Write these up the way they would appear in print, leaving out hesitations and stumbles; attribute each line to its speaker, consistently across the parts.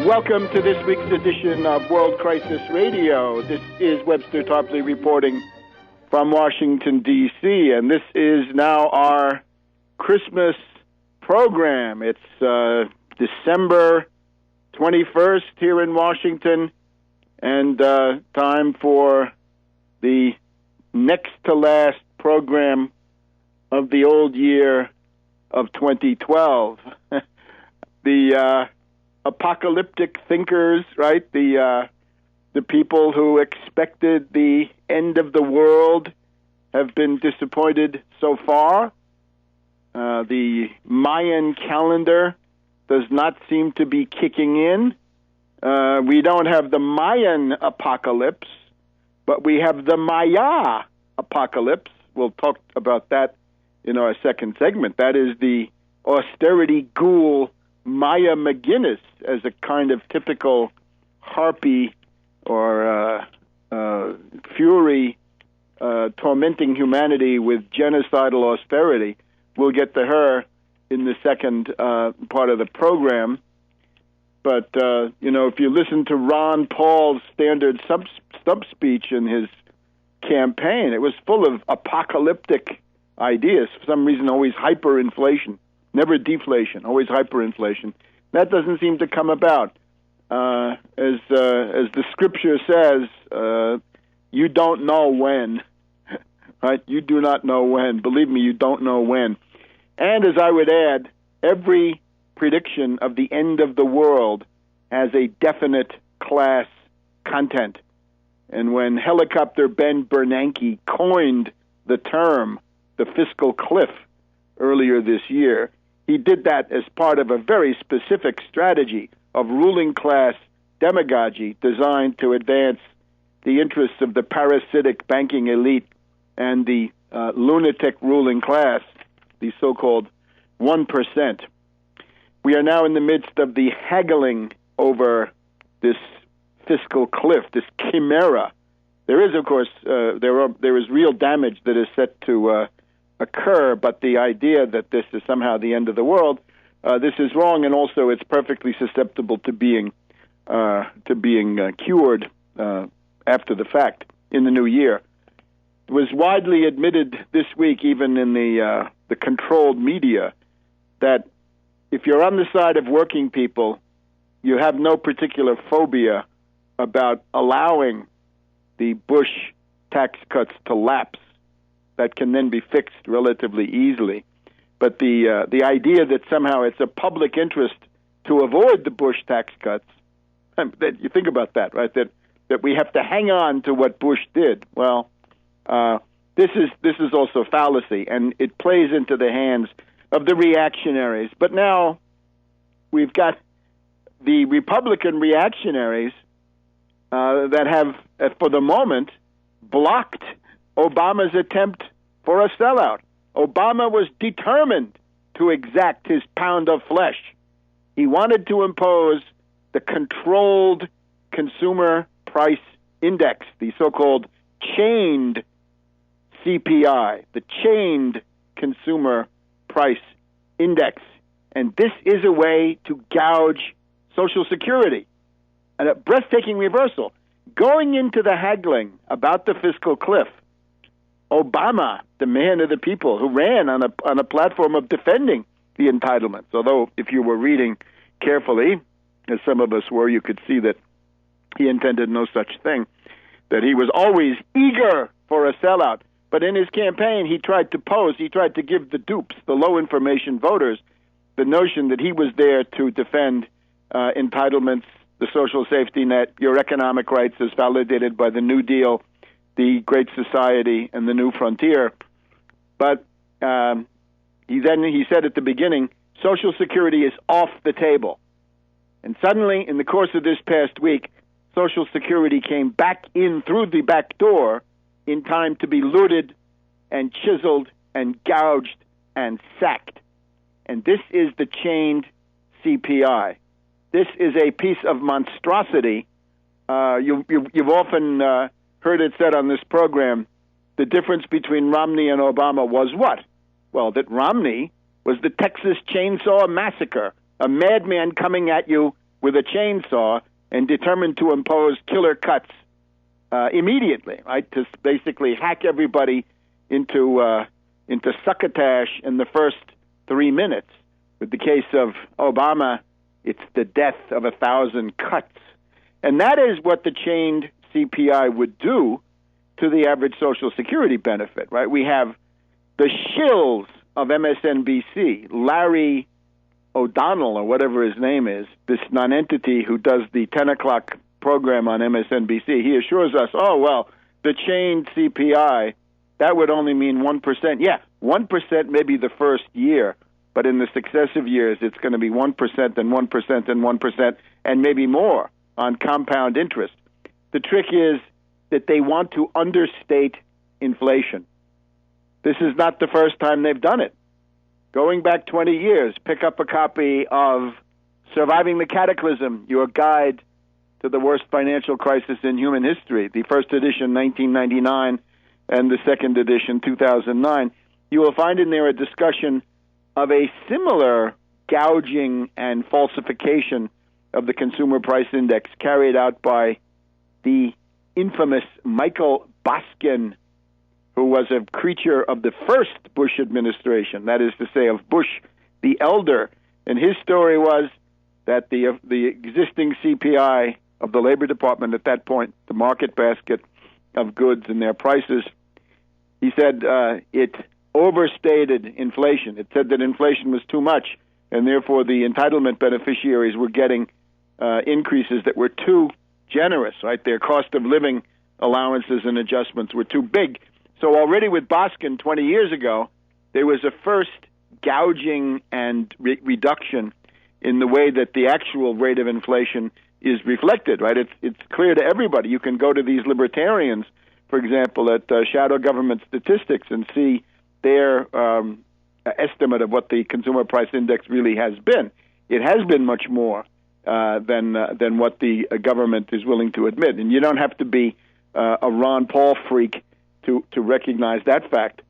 Speaker 1: Welcome to this week's edition of World Crisis Radio. This is Webster Tarpley reporting from Washington, D.C., and this is now our Christmas program. It's December 21st here in Washington, and time for the next to last program of the old year of 2012. The apocalyptic thinkers, right? The people who expected the end of the world have been disappointed so far. The Mayan calendar does not seem to be kicking in. We don't have the Mayan apocalypse, but we have the Maya apocalypse. We'll talk about that in our second segment. That is the austerity ghoul Maya McGinnis as a kind of typical harpy or fury tormenting humanity with genocidal austerity. We'll get to her in the second part of the program. But, if you listen to Ron Paul's standard stump speech in his campaign, it was full of apocalyptic ideas. For some reason, always hyperinflation. Never deflation, always hyperinflation. That doesn't seem to come about. As the scripture says, you don't know when, right? You do not know when. Believe me, you don't know when. And as I would add, every prediction of the end of the world has a definite class content. And when Helicopter Ben Bernanke coined the term, the fiscal cliff, earlier this year, he did that as part of a very specific strategy of ruling class demagogy designed to advance the interests of the parasitic banking elite and the lunatic ruling class, the so-called 1%. We are now in the midst of the haggling over this fiscal cliff, this chimera. There is, of course, there is real damage that is set to occur, but the idea that this is somehow the end of the world, this is wrong, and also it's perfectly susceptible to being cured after the fact in the new year. It was widely admitted this week, even in the controlled media, that if you're on the side of working people, you have no particular phobia about allowing the Bush tax cuts to lapse. That can then be fixed relatively easily. But the idea that somehow it's a public interest to avoid the Bush tax cuts, that you think about that, right? That we have to hang on to what Bush did. Well, this is also fallacy, and it plays into the hands of the reactionaries. But now we've got the Republican reactionaries that have, for the moment, blocked Obama's attempt for a sellout. Obama was determined to exact his pound of flesh. He wanted to impose the controlled consumer price index, the so-called chained CPI, the chained consumer price index. And this is a way to gouge Social Security. And a breathtaking reversal. Going into the haggling about the fiscal cliff, Obama, the man of the people, who ran on a platform of defending the entitlements, although if you were reading carefully, as some of us were, you could see that he intended no such thing, that he was always eager for a sellout. But in his campaign, he tried to give the dupes, the low-information voters, the notion that he was there to defend entitlements, the social safety net, your economic rights as validated by the New Deal, the Great Society, and the New Frontier. But he said at the beginning, Social Security is off the table. And suddenly, in the course of this past week, Social Security came back in through the back door in time to be looted and chiseled and gouged and sacked. And this is the chained CPI. This is a piece of monstrosity. You've often heard it said on this program, the difference between Romney and Obama was what? Well, that Romney was the Texas Chainsaw Massacre, a madman coming at you with a chainsaw and determined to impose killer cuts immediately, right? To basically hack everybody into succotash in the first 3 minutes. With the case of Obama, it's the death of 1,000 cuts. And that is what the chained CPI would do to the average Social Security benefit, right? We have the shills of MSNBC, Larry O'Donnell, or whatever his name is, this nonentity who does the 10 o'clock program on MSNBC. He assures us, oh, well, the chained CPI, that would only mean 1%. Yeah, 1% maybe the first year, but in the successive years, it's going to be 1% and 1% and 1% and maybe more on compound interest. The trick is that they want to understate inflation. This is not the first time they've done it. Going back 20 years, pick up a copy of Surviving the Cataclysm, Your Guide to the Worst Financial Crisis in Human History, the first edition, 1999, and the second edition, 2009. You will find in there a discussion of a similar gouging and falsification of the Consumer Price Index carried out by the infamous Michael Boskin, who was a creature of the first Bush administration, that is to say, of Bush the Elder. And his story was that the existing CPI of the Labor Department at that point, the market basket of goods and their prices, he said it overstated inflation. It said that inflation was too much, and therefore the entitlement beneficiaries were getting increases that were too generous, right? Their cost of living allowances and adjustments were too big. So already with Boskin 20 years ago, there was a first gouging and reduction in the way that the actual rate of inflation is reflected, right? It's clear to everybody. You can go to these libertarians, for example, at Shadow Government Statistics and see their estimate of what the Consumer Price Index really has been. It has been much more than what the government is willing to admit. And you don't have to be a Ron Paul freak to recognize that fact.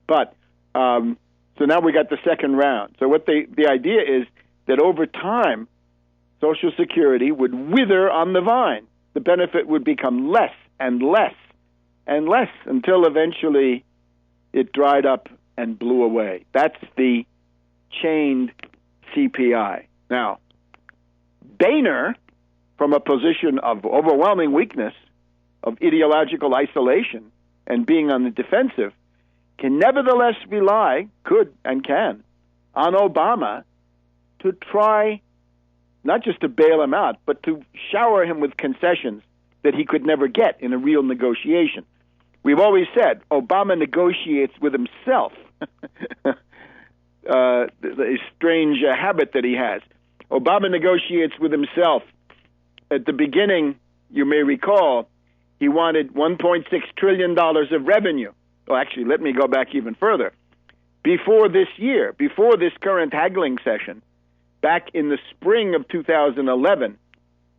Speaker 1: But so now we got the second round. So what the idea is that over time, Social Security would wither on the vine. The benefit would become less and less and less until eventually it dried up and blew away. That's the chained CPI. Now, Boehner, from a position of overwhelming weakness, of ideological isolation and being on the defensive, can nevertheless rely, could and can, on Obama to try not just to bail him out, but to shower him with concessions that he could never get in a real negotiation. We've always said Obama negotiates with himself, a strange habit that he has. Obama negotiates with himself. At the beginning, you may recall, he wanted $1.6 trillion of revenue. Well, actually, let me go back even further. Before this year, before this current haggling session, back in the spring of 2011,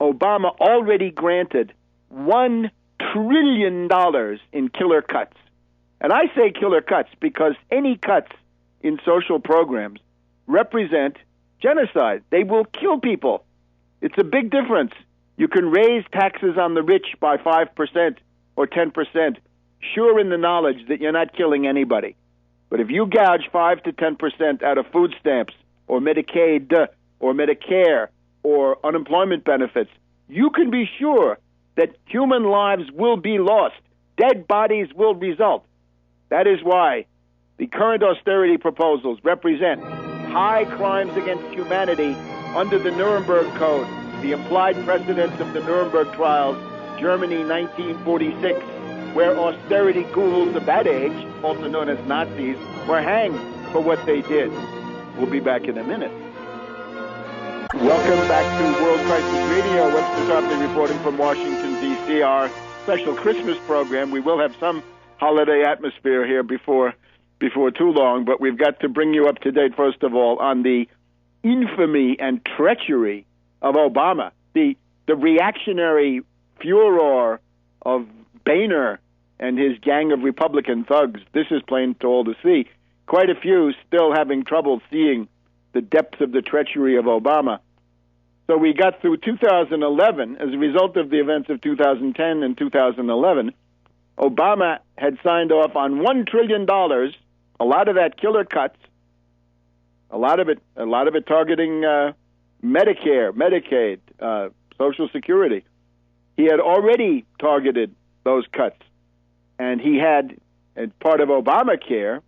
Speaker 1: Obama already granted $1 trillion in killer cuts. And I say killer cuts because any cuts in social programs represent genocide. They will kill people. It's a big difference. You can raise taxes on the rich by 5% or 10%, sure in the knowledge that you're not killing anybody. But if you gouge 5 to 10% out of food stamps or Medicaid or Medicare or unemployment benefits, you can be sure that human lives will be lost. Dead bodies will result. That is why the current austerity proposals represent high crimes against humanity under the Nuremberg Code, the implied precedents of the Nuremberg trials, Germany 1946, where austerity ghouls of that age, also known as Nazis, were hanged for what they did. We'll be back in a minute. Welcome back to World Crisis Radio. Webster Tarpley reporting from Washington, D.C., our special Christmas program. We will have some holiday atmosphere here before too long, but we've got to bring you up to date, first of all, on the infamy and treachery of Obama, the reactionary furor of Boehner and his gang of Republican thugs. This is plain to all to see. Quite a few still having trouble seeing the depth of the treachery of Obama. So we got through 2011 as a result of the events of 2010 and 2011. Obama had signed off on $1 trillion, a lot of that killer cuts, a lot of it targeting Medicare, Medicaid, Social Security. He had already targeted those cuts, and he had, as part of Obamacare,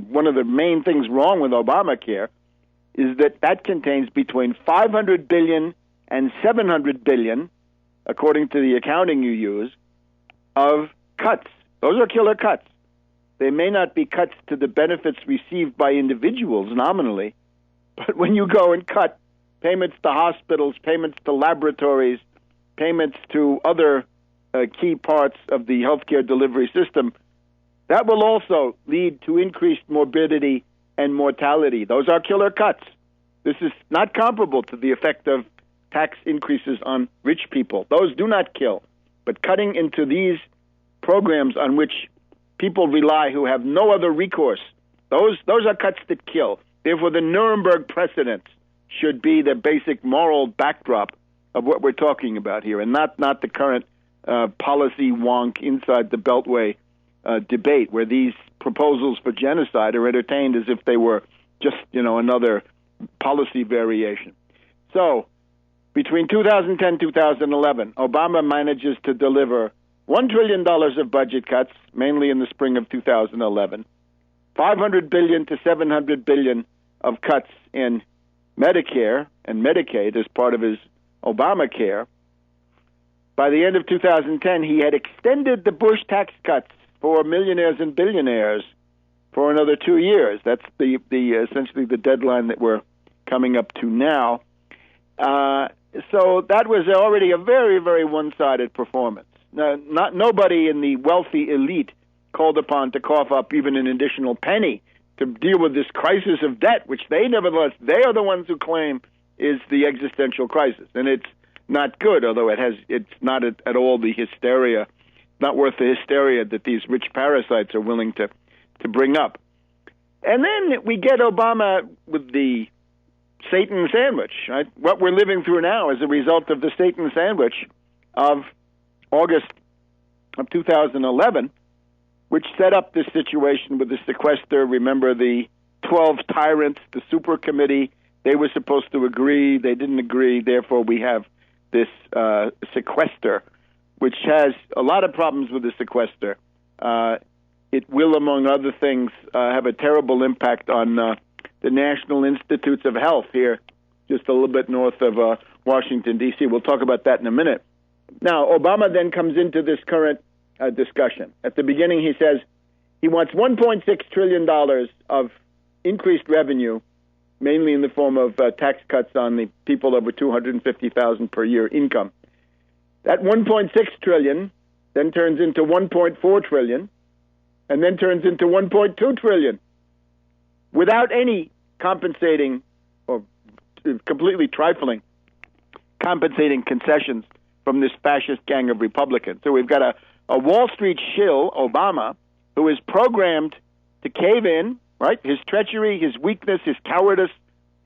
Speaker 1: one of the main things wrong with Obamacare is that contains between $500 billion and $700 billion, according to the accounting you use, of cuts. Those are killer cuts. They may not be cuts to the benefits received by individuals nominally, but when you go and cut payments to hospitals, payments to laboratories, payments to other key parts of the healthcare delivery system, that will also lead to increased morbidity and mortality. Those are killer cuts. This is not comparable to the effect of tax increases on rich people. Those do not kill. But cutting into these programs on which people rely who have no other recourse, those are cuts that kill. Therefore, the Nuremberg precedent should be the basic moral backdrop of what we're talking about here, and not the current policy wonk inside the Beltway debate, where these proposals for genocide are entertained as if they were just, another policy variation. So, between 2010 and 2011, Obama manages to deliver $1 trillion of budget cuts, mainly in the spring of 2011, $500 billion to $700 billion of cuts in Medicare and Medicaid as part of his Obamacare. By the end of 2010, he had extended the Bush tax cuts for millionaires and billionaires for another 2 years. That's the essentially the deadline that we're coming up to now. So that was already a very, very one-sided performance. Nobody in the wealthy elite called upon to cough up even an additional penny to deal with this crisis of debt, which they are the ones who claim is the existential crisis. And it's not good, although it's not at all the hysteria, not worth the hysteria that these rich parasites are willing to bring up. And then we get Obama with the Satan sandwich. Right? What we're living through now is a result of the Satan sandwich of August of 2011, which set up this situation with the sequester. Remember the 12 tyrants, the super committee, they were supposed to agree. They didn't agree. Therefore, we have this sequester, which has a lot of problems with the sequester. It will, among other things, have a terrible impact on the National Institutes of Health here, just a little bit north of Washington, D.C. We'll talk about that in a minute. Now, Obama then comes into this current discussion. At the beginning, he says he wants $1.6 trillion of increased revenue, mainly in the form of tax cuts on the people over $250,000 per year income. That $1.6 trillion then turns into $1.4 trillion, and then turns into $1.2 trillion, without any compensating or completely trifling compensating concessions from this fascist gang of Republicans. So we've got a Wall Street shill, Obama, who is programmed to cave in, right? His treachery, his weakness, his cowardice,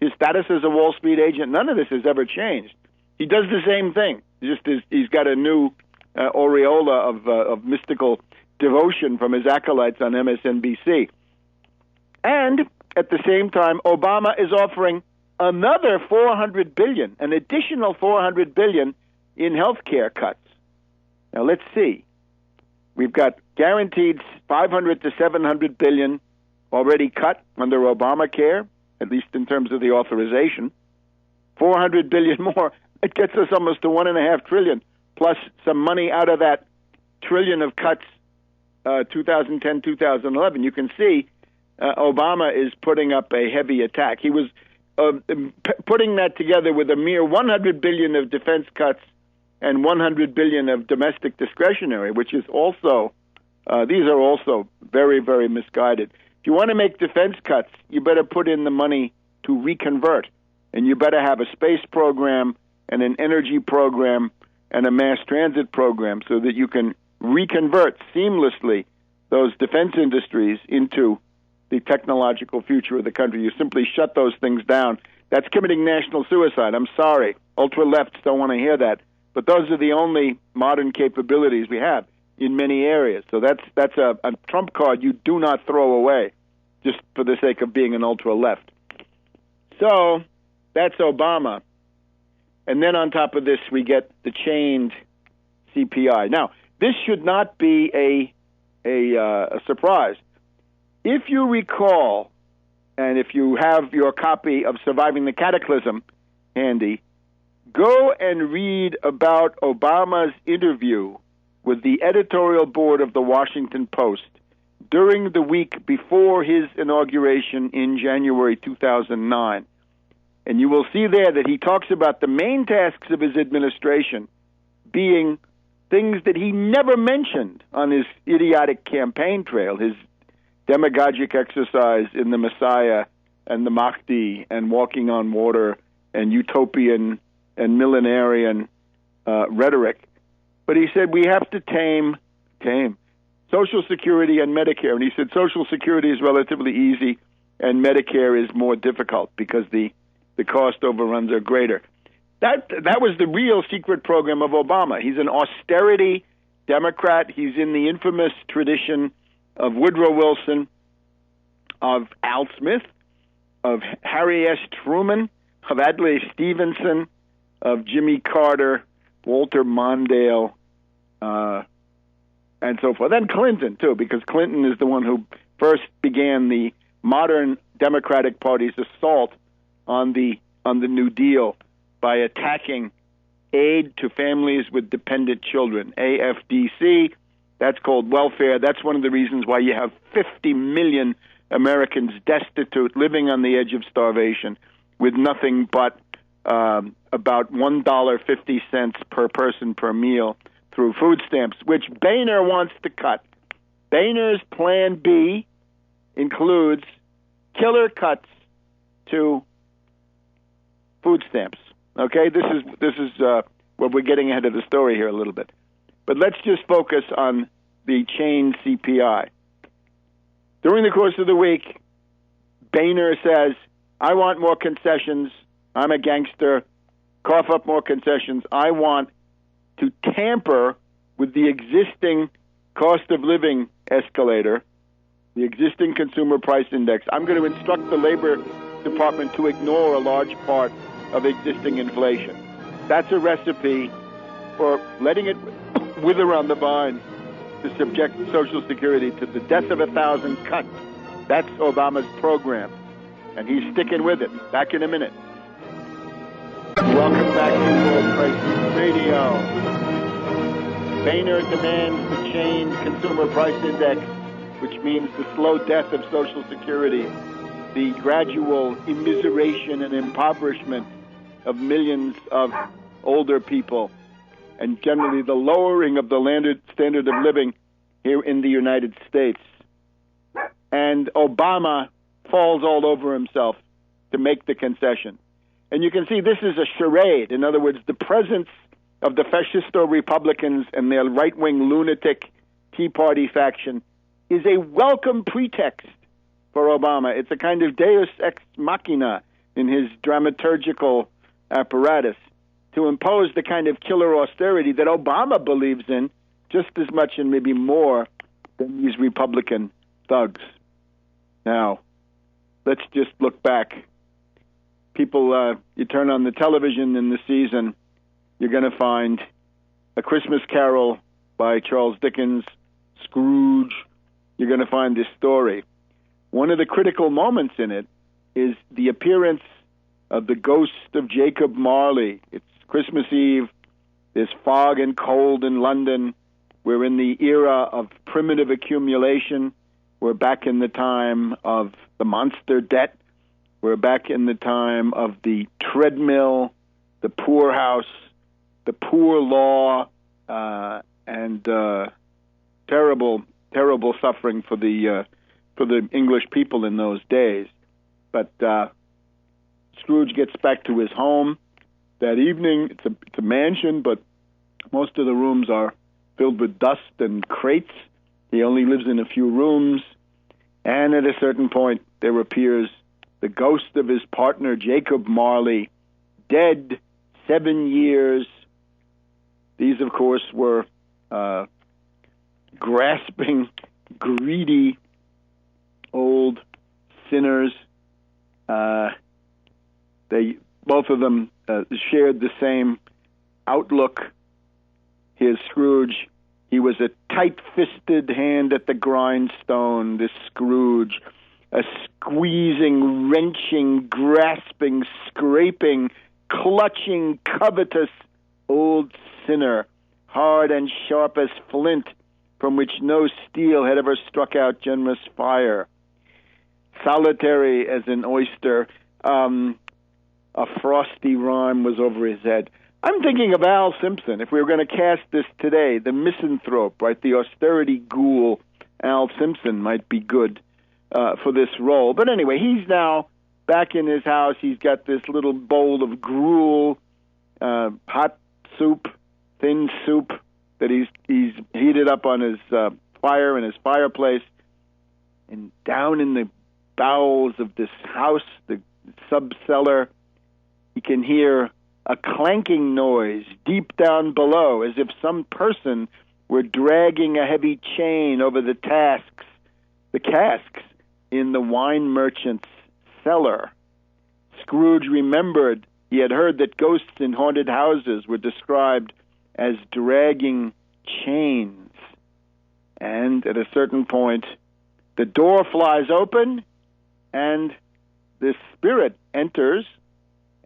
Speaker 1: his status as a Wall Street agent, none of this has ever changed. He does the same thing. He's got a new aureola of mystical devotion from his acolytes on MSNBC. And at the same time, Obama is offering another $400 billion, an additional $400 billion in health care cuts. Now, let's see. We've got guaranteed $500 to $700 billion already cut under Obamacare, at least in terms of the authorization. $400 billion more. It gets us almost to $1.5 trillion, plus some money out of that trillion of cuts 2010, 2011. You can see Obama is putting up a heavy attack. He was putting that together with a mere $100 billion of defense cuts and $100 billion of domestic discretionary, which is also, these are also very, very misguided. If you want to make defense cuts, you better put in the money to reconvert, and you better have a space program and an energy program and a mass transit program so that you can reconvert seamlessly those defense industries into the technological future of the country. You simply shut those things down. That's committing national suicide. I'm sorry. Ultra-lefts don't want to hear that. But those are the only modern capabilities we have in many areas. So that's a trump card you do not throw away just for the sake of being an ultra-left. So that's Obama. And then on top of this, we get the chained CPI. Now, this should not be a surprise. If you recall, and if you have your copy of Surviving the Cataclysm handy, go and read about Obama's interview with the editorial board of the Washington Post during the week before his inauguration in January 2009. And you will see there that he talks about the main tasks of his administration being things that he never mentioned on his idiotic campaign trail, his demagogic exercise in the Messiah and the Mahdi and walking on water and utopian and millenarian rhetoric. But he said we have to tame Social Security and Medicare. And he said Social Security is relatively easy and Medicare is more difficult because the cost overruns are greater. That was the real secret program of Obama. He's an austerity Democrat. He's in the infamous tradition of Woodrow Wilson, of Al Smith, of Harry S. Truman, of Adlai Stevenson, of Jimmy Carter, Walter Mondale, and so forth. And Clinton, too, because Clinton is the one who first began the modern Democratic Party's assault on the New Deal by attacking aid to families with dependent children, AFDC. That's called welfare. That's one of the reasons why you have 50 million Americans destitute, living on the edge of starvation, with nothing but about $1.50 per person per meal through food stamps, which Boehner wants to cut. Boehner's Plan B includes killer cuts to food stamps. Okay, this is what we're getting ahead of the story here a little bit. But let's just focus on the chain CPI. During the course of the week, Boehner says, I want more concessions. I'm a gangster. Cough up more concessions. I want to tamper with the existing cost of living escalator, the existing consumer price index. I'm going to instruct the Labor Department to ignore a large part of existing inflation. That's a recipe for letting it wither on the vine to subject Social Security to the death of 1,000 cuts. That's Obama's program, and he's sticking with it. Back in a minute. Welcome back to World Crisis Radio. Boehner demands the chained consumer price index, which means the slow death of Social Security, the gradual immiseration and impoverishment of millions of older people, and generally the lowering of the standard of living here in the United States. And Obama falls all over himself to make the concession. And you can see this is a charade. In other words, the presence of the fascisto Republicans and their right-wing lunatic Tea Party faction is a welcome pretext for Obama. It's a kind of deus ex machina in his dramaturgical apparatus to impose the kind of killer austerity that Obama believes in just as much and maybe more than these Republican thugs. Now, let's just look back. People, you turn on the television in the season, you're going to find A Christmas Carol by Charles Dickens, Scrooge. You're going to find this story. One of the critical moments in it is the appearance of the ghost of Jacob Marley. It's Christmas Eve. There's fog and cold in London. We're in the era of primitive accumulation. We're back in the time of the monster debt. We're back in the time of the treadmill, the poorhouse, the poor law, and terrible, terrible suffering for the English people in those days. But Scrooge gets back to his home that evening. It's a mansion, but most of the rooms are filled with dust and crates. He only lives in a few rooms. And at a certain point, there appears the ghost of his partner, Jacob Marley, dead 7 years. These, of course, were grasping, greedy, old sinners. They both of them shared the same outlook. Here's Scrooge. He was a tight-fisted hand at the grindstone, this Scrooge, a squeezing, wrenching, grasping, scraping, clutching, covetous old sinner, hard and sharp as flint, from which no steel had ever struck out generous fire. Solitary as an oyster, a frosty rime was over his head. I'm thinking of Al Simpson. If we were going to cast this today, the misanthrope, right, the austerity ghoul, Al Simpson might be good for this role. But anyway, he's now back in his house. He's got this little bowl of gruel, hot soup, thin soup that he's heated up on his fire in his fireplace. And down in the bowels of this house, the subcellar, he can hear a clanking noise deep down below, as if some person were dragging a heavy chain over the casks in the wine merchant's cellar. Scrooge remembered he had heard that ghosts in haunted houses were described as dragging chains. And at a certain point, the door flies open, and this spirit enters,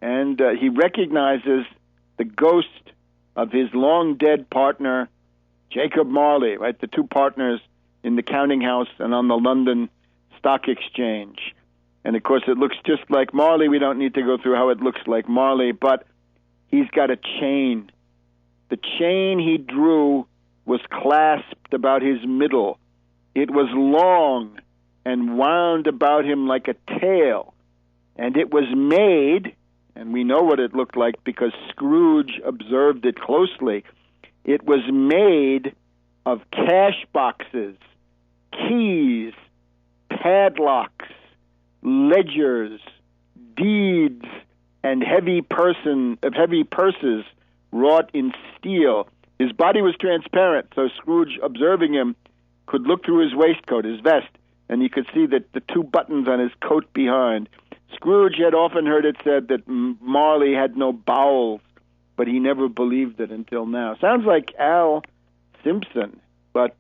Speaker 1: and he recognizes the ghost of his long-dead partner, Jacob Marley, right? The two partners in the counting house and on the London Stock Exchange. And, of course, it looks just like Marley. We don't need to go through how it looks like Marley, but he's got a chain. The chain he drew was clasped about his middle. It was long and wound about him like a tail. And it was made, and we know what it looked like because Scrooge observed it closely, it was made of cash boxes, keys, padlocks, ledgers, deeds, and heavy purses wrought in steel. His body was transparent, so Scrooge, observing him, could look through his waistcoat, his vest, and he could see that the two buttons on his coat behind. Scrooge had often heard it said that Marley had no bowels, but he never believed it until now. Sounds like Al Simpson, but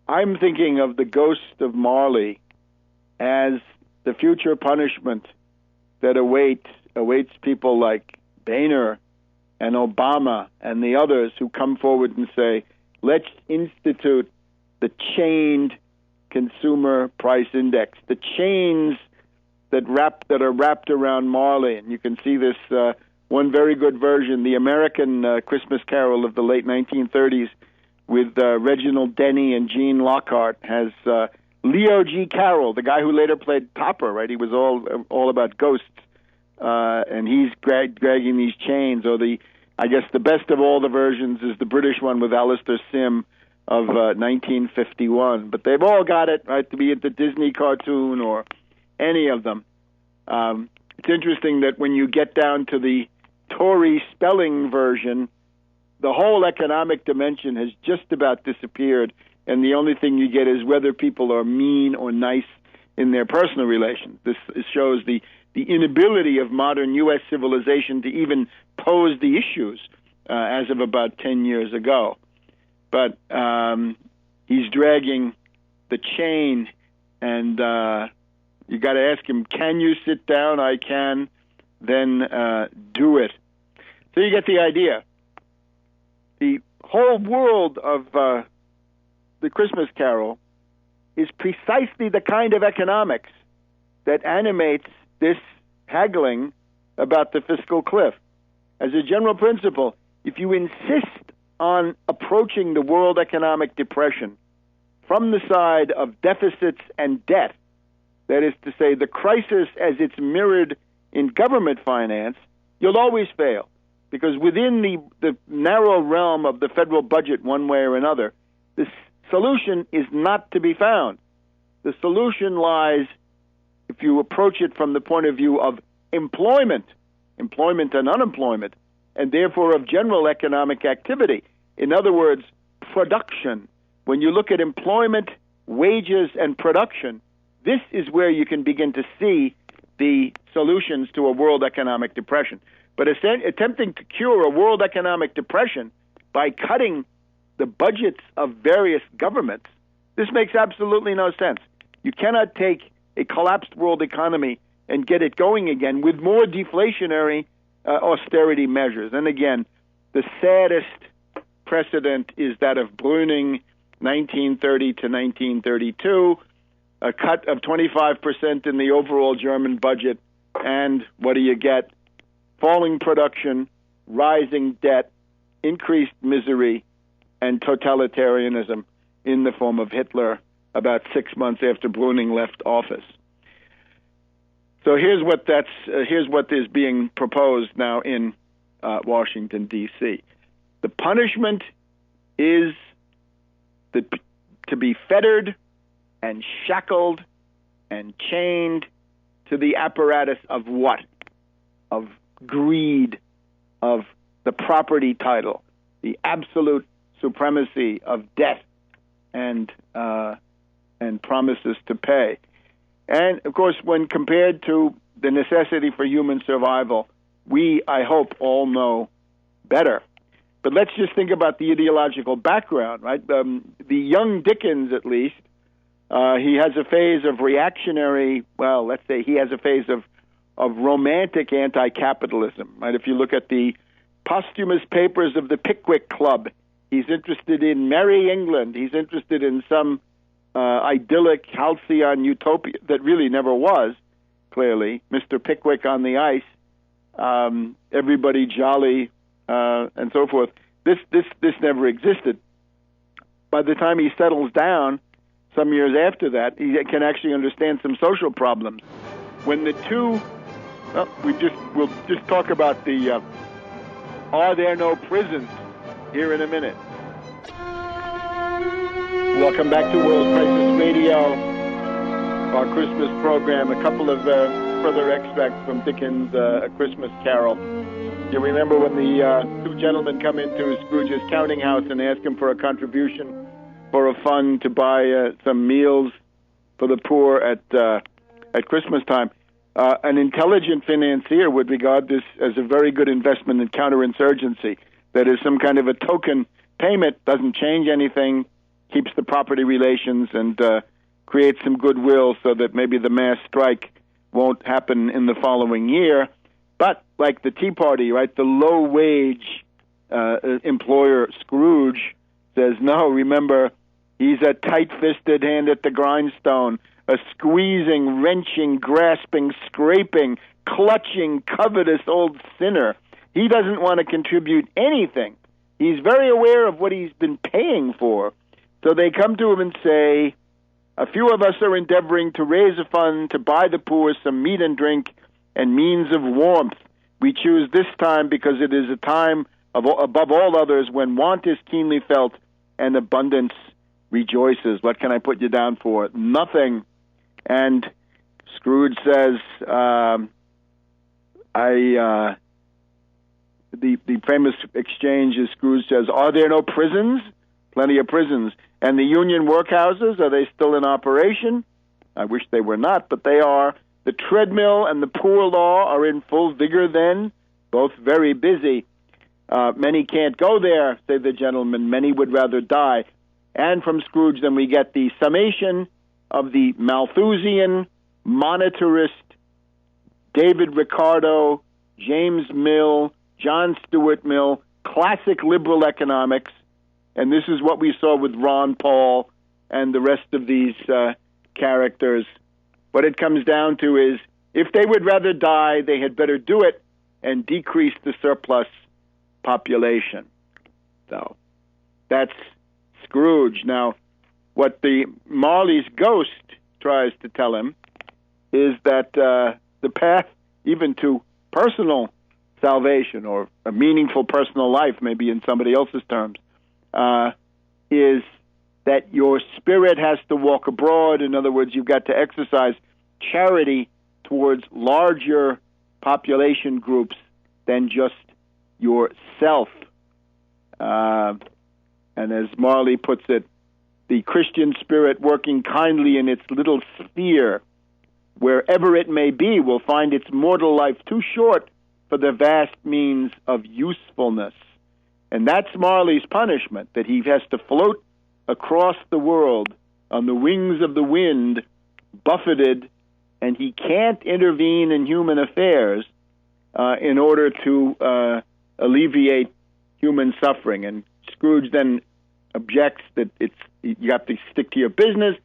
Speaker 1: I'm thinking of the ghost of Marley as the future punishment that awaits people like Boehner and Obama and the others who come forward and say, let's institute the chained consumer price index, the chains that are wrapped around Marley. And you can see this one very good version, the American Christmas Carol of the late 1930s with Reginald Denny and Gene Lockhart, has Leo G. Carroll, the guy who later played Topper, right? He was all about ghosts. And he's dragging these chains, or I guess the best of all the versions is the British one with Alistair Sim of 1951. But they've all got it, right, to be at the Disney cartoon or any of them. It's interesting that when you get down to the Tory spelling version, the whole economic dimension has just about disappeared, and the only thing you get is whether people are mean or nice in their personal relations. This shows the inability of modern U.S. civilization to even pose the issues as of about 10 years ago. But he's dragging the chain, and you got to ask him, can you sit down? I can. Then do it. So you get the idea. The whole world of the Christmas Carol is precisely the kind of economics that animates this haggling about the fiscal cliff. As a general principle, if you insist on approaching the world economic depression from the side of deficits and debt, that is to say, the crisis as it's mirrored in government finance, you'll always fail. Because within the narrow realm of the federal budget, one way or another, the solution is not to be found. The solution lies, if you approach it from the point of view of employment employment and unemployment, and therefore of general economic activity. In other words, production. When you look at employment, wages, and production, this is where you can begin to see the solutions to a world economic depression. But attempting to cure a world economic depression by cutting the budgets of various governments, this makes absolutely no sense. You cannot take a collapsed world economy and get it going again with more deflationary austerity measures. And again, the saddest precedent is that of Brüning, 1930 to 1932, a cut of 25% in the overall German budget, and what do you get? Falling production, rising debt, increased misery, and totalitarianism in the form of Hitler about 6 months after Brüning left office. So here's what is being proposed now in Washington, D.C. The punishment is to be fettered and shackled and chained to the apparatus of what? Of greed, of the property title, the absolute supremacy of debt and promises to pay. And, of course, when compared to the necessity for human survival, we, I hope, all know better. But let's just think about the ideological background, right? The young Dickens, at least, he has a phase of reactionary, well, let's say he has a phase of romantic anti-capitalism, right? If you look at the posthumous papers of the Pickwick Club, he's interested in Merry England. He's interested in some idyllic halcyon utopia that really never was, clearly. Mr. Pickwick on the ice, everybody jolly, and so forth. This never existed. By the time he settles down, some years after that, he can actually understand some social problems. When the two, we'll just talk about the are there no prisons here in a minute. Welcome back to World Crisis Radio, our Christmas program. A couple of further extracts from Dickens' A Christmas Carol. You remember when the two gentlemen come into Scrooge's counting house and ask him for a contribution for a fund to buy some meals for the poor at Christmas time. An intelligent financier would regard this as a very good investment in counterinsurgency. That is some kind of a token payment, doesn't change anything, keeps the property relations, and creates some goodwill so that maybe the mass strike won't happen in the following year. But like the Tea Party, right, the low-wage employer Scrooge says, no, remember, he's a tight-fisted hand at the grindstone, a squeezing, wrenching, grasping, scraping, clutching, covetous old sinner. He doesn't want to contribute anything. He's very aware of what he's been paying for. So they come to him and say, a few of us are endeavoring to raise a fund to buy the poor some meat and drink and means of warmth. We choose this time because it is a time above all others when want is keenly felt and abundance rejoices. What can I put you down for? Nothing. And Scrooge says, the famous exchange is Scrooge says, are there no prisons? Plenty of prisons. And the union workhouses, are they still in operation? I wish they were not, but they are. The treadmill and the poor law are in full vigor then, both very busy. Many can't go there, say the gentleman. Many would rather die. And from Scrooge, then we get the summation of the Malthusian, monetarist, David Ricardo, James Mill, John Stuart Mill, classic liberal economics. And this is what we saw with Ron Paul and the rest of these characters. What it comes down to is, if they would rather die, they had better do it and decrease the surplus population. So that's Scrooge. Now, what the Marley's ghost tries to tell him is that the path even to personal salvation or a meaningful personal life, maybe in somebody else's terms, is that your spirit has to walk abroad. In other words, you've got to exercise charity towards larger population groups than just yourself. And as Marley puts it, the Christian spirit working kindly in its little sphere, wherever it may be, will find its mortal life too short for the vast means of usefulness. And that's Marley's punishment, that he has to float across the world on the wings of the wind, buffeted, and he can't intervene in human affairs in order to alleviate human suffering. And Scrooge then objects that you have to stick to your business.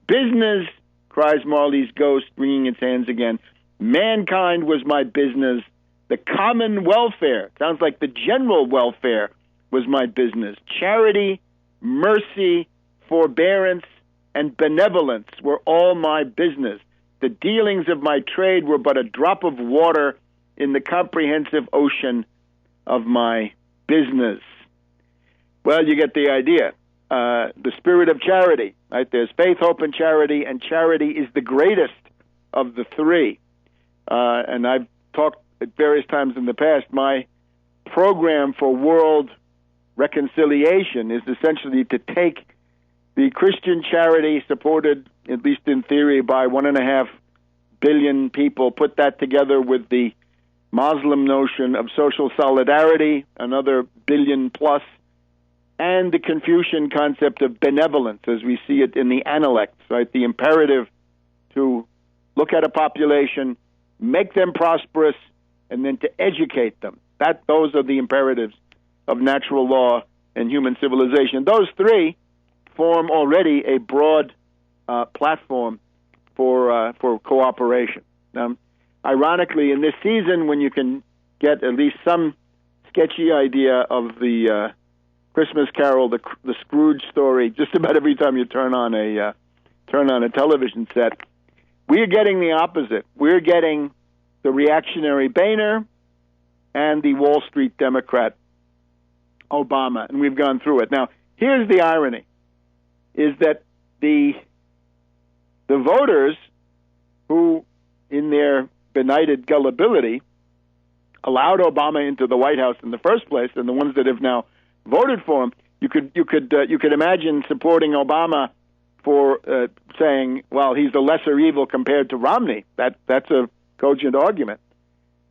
Speaker 1: Business, cries Marley's ghost, wringing its hands again. Mankind was my business. The common welfare, sounds like the general welfare, was my business. Charity, mercy, forbearance, and benevolence were all my business. The dealings of my trade were but a drop of water in the comprehensive ocean of my business. Well, you get the idea. The spirit of charity, right? There's faith, hope, and charity is the greatest of the three. And I've talked at various times in the past, my program for world reconciliation is essentially to take the Christian charity supported, at least in theory, by 1.5 billion people, put that together with the Muslim notion of social solidarity, another billion plus, and the Confucian concept of benevolence, as we see it in the Analects, right? The imperative to look at a population, make them prosperous, and then to educate them. Those are the imperatives of natural law and human civilization. Those three form already a broad platform for cooperation. Ironically, in this season, when you can get at least some sketchy idea of the Christmas Carol, the Scrooge story, just about every time you turn on a television set, we're getting the opposite. We're getting the reactionary Boehner and the Wall Street Democrat Obama, and we've gone through it. Now, here's the irony, is that the voters who, in their benighted gullibility, allowed Obama into the White House in the first place, and the ones that have now voted for him, you could imagine supporting Obama for saying, well, he's the lesser evil compared to Romney. That's a cogent argument.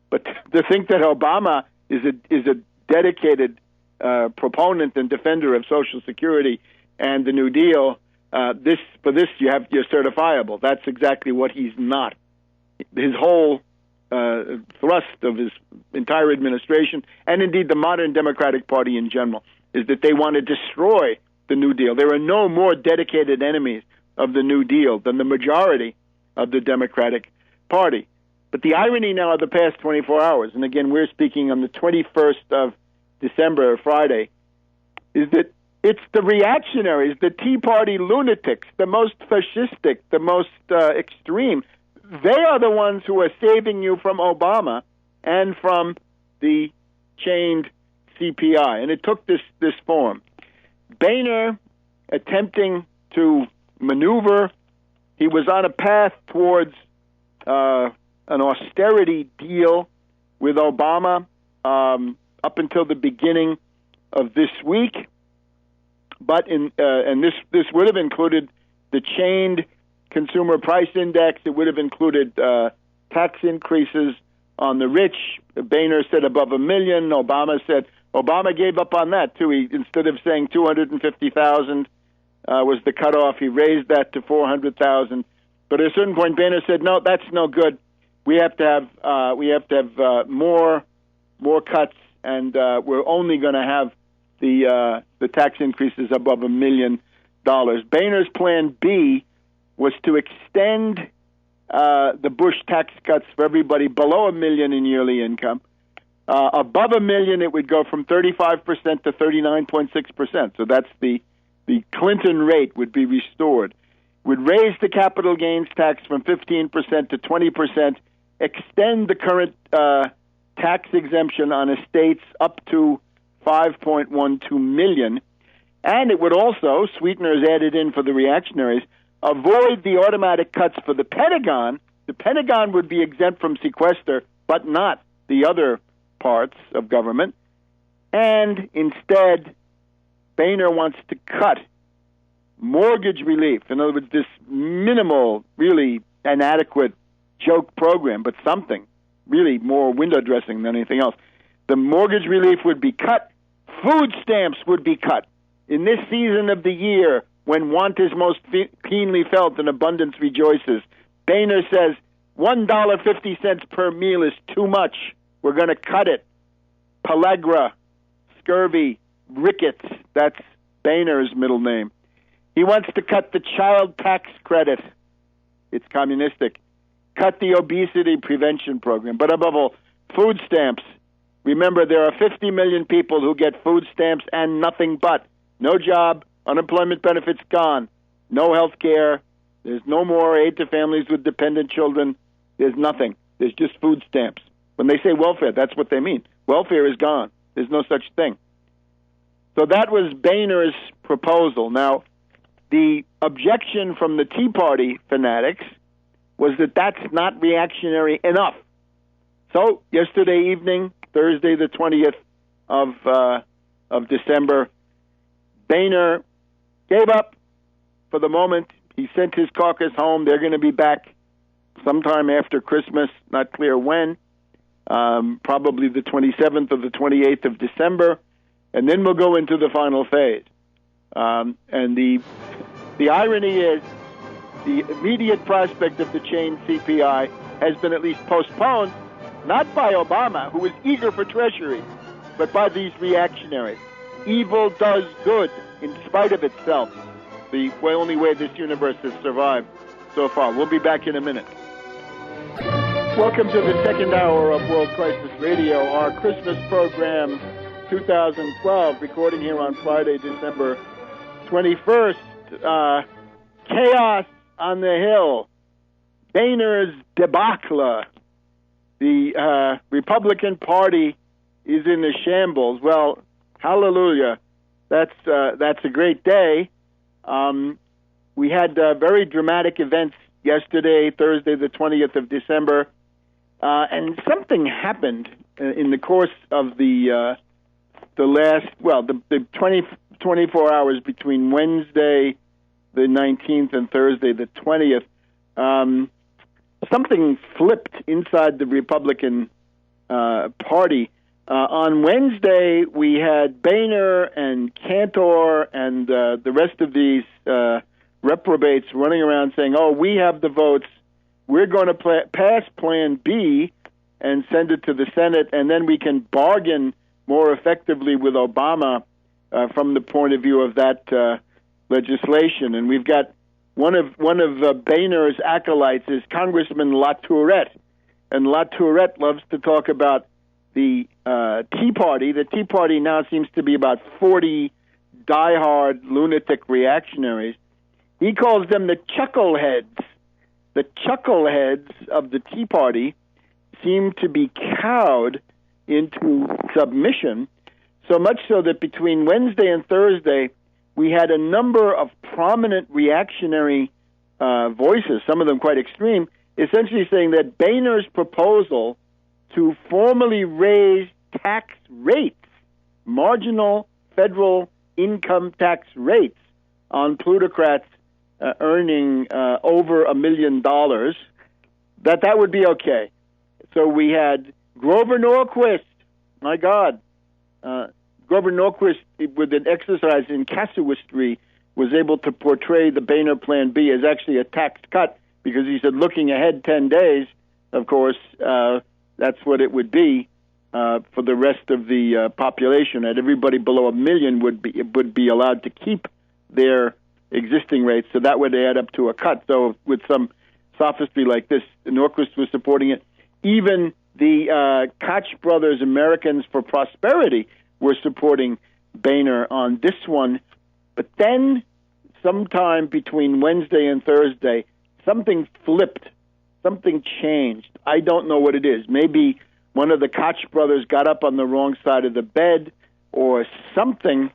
Speaker 1: But to think that Obama is a dedicated proponent and defender of Social Security and the New Deal, you're certifiable. That's exactly what he's not. His whole thrust of his entire administration, and indeed the modern Democratic Party in general, is that they want to destroy the New Deal. There are no more dedicated enemies of the New Deal than the majority of the Democratic Party. But the irony now of the past 24 hours, and again, we're speaking on the 21st of December, Friday, is that it's the reactionaries, the Tea Party lunatics, the most fascistic, the most extreme. They are the ones who are saving you from Obama and from the chained CPI. And it took this form. Boehner attempting to maneuver. He was on a path towards an austerity deal with Obama up until the beginning of this week. But and this would have included the chained consumer price index. It would have included tax increases on the rich. Boehner said above $1 million. Obama gave up on that too. He, instead of saying 250,000 was the cutoff, he raised that to 400,000. But at a certain point, Boehner said, "No, that's no good. We have to have more cuts, and we're only going to have the tax increases above $1 million." Boehner's plan B was to extend the Bush tax cuts for everybody below $1 million in yearly income. Above $1 million, it would go from 35% to 39.6%. So that's the Clinton rate would be restored. Would raise the capital gains tax from 15% to 20%, extend the current tax exemption on estates up to $5.12 million, and it would also, sweeteners added in for the reactionaries, avoid the automatic cuts for the Pentagon. The Pentagon would be exempt from sequester, but not the other parts of government, and instead, Boehner wants to cut mortgage relief. In other words, this minimal, really inadequate joke program, but something, really more window dressing than anything else. The mortgage relief would be cut. Food stamps would be cut. In this season of the year, when want is most keenly felt and abundance rejoices, Boehner says $1.50 per meal is too much. We're going to cut it. Pellagra, scurvy, rickets, that's Boehner's middle name. He wants to cut the child tax credit. It's communistic. Cut the obesity prevention program. But above all, food stamps. Remember, there are 50 million people who get food stamps and nothing but. No job, unemployment benefits gone, no health care, there's no more aid to families with dependent children, there's nothing. There's just food stamps. When they say welfare, that's what they mean. Welfare is gone. There's no such thing. So that was Boehner's proposal. Now, the objection from the Tea Party fanatics was that that's not reactionary enough. So yesterday evening, Thursday the 20th of December, Boehner gave up for the moment. He sent his caucus home. They're going to be back sometime after Christmas, not clear when, probably the 27th or the 28th of December, and then we'll go into the final phase. And the irony is the immediate prospect of the chain CPI has been at least postponed, not by Obama, who is eager for Treasury, but by these reactionaries. Evil does good in spite of itself. The only way this universe has survived so far. We'll be back in a minute. Welcome to the second hour of World Crisis Radio, our Christmas program 2012, recording here on Friday, December 21st. Chaos on the Hill. Boehner's debacle. The Republican Party is in the shambles. Well, hallelujah. That's a great day. We had very dramatic events yesterday, Thursday, the 20th of December, and something happened in the course of the last, the 24 hours between Wednesday, the 19th, and Thursday, the 20th. Something flipped inside the Republican Party. On Wednesday, we had Boehner and Cantor and the rest of these reprobates running around saying, oh, we have the votes. We're going to pass Plan B and send it to the Senate, and then we can bargain more effectively with Obama from the point of view of that legislation. And we've got one of Boehner's acolytes is Congressman Latourette, and Latourette loves to talk about the Tea Party. The Tea Party now seems to be about 40 diehard lunatic reactionaries. He calls them the chuckleheads. The chuckleheads of the Tea Party seem to be cowed into submission, so much so that between Wednesday and Thursday, we had a number of prominent reactionary voices, some of them quite extreme, essentially saying that Boehner's proposal to formally raise tax rates, marginal federal income tax rates on plutocrats earning over $1 million, that would be okay. So we had Grover Norquist, my God, Grover Norquist, with an exercise in casuistry, was able to portray the Boehner Plan B as actually a tax cut, because he said, looking ahead 10 days, of course, that's what it would be for the rest of the population. And everybody below $1 million would be allowed to keep their existing rates, so that would add up to a cut. So with some sophistry like this, Norquist was supporting it. Even the Koch brothers, Americans for Prosperity, were supporting Boehner on this one. But then, sometime between Wednesday and Thursday, something flipped. Something changed. I don't know what it is. Maybe one of the Koch brothers got up on the wrong side of the bed, or something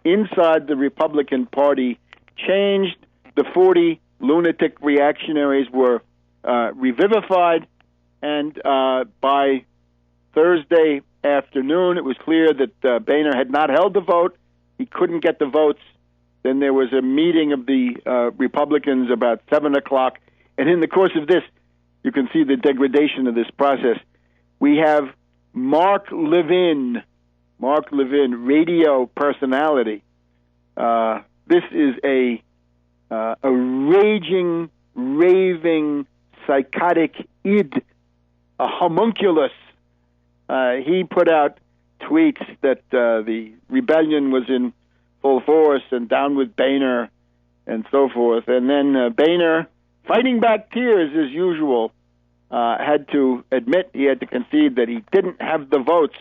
Speaker 1: inside the Republican Party changed. The 40 lunatic reactionaries were revivified, and by Thursday afternoon. It was clear that Boehner had not held the vote. He couldn't get the votes. Then there was a meeting of the Republicans about 7 o'clock. And in the course of this, you can see the degradation of this process. We have Mark Levin, radio personality. This is a raging, raving, psychotic id, a homunculus. He put out tweets that the rebellion was in full force and down with Boehner and so forth. And then Boehner, fighting back tears as usual, had to admit, he had to concede that he didn't have the votes.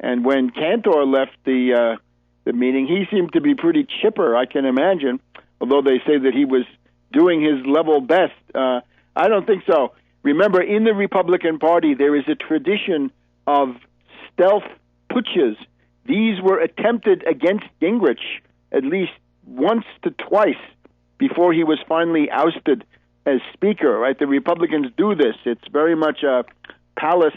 Speaker 1: And when Cantor left the meeting, he seemed to be pretty chipper, I can imagine, although they say that he was doing his level best. I don't think so. Remember, in the Republican Party, there is a tradition of stealth putches. These were attempted against Gingrich at least once to twice before he was finally ousted as Speaker, right? The Republicans do this. It's very much a palace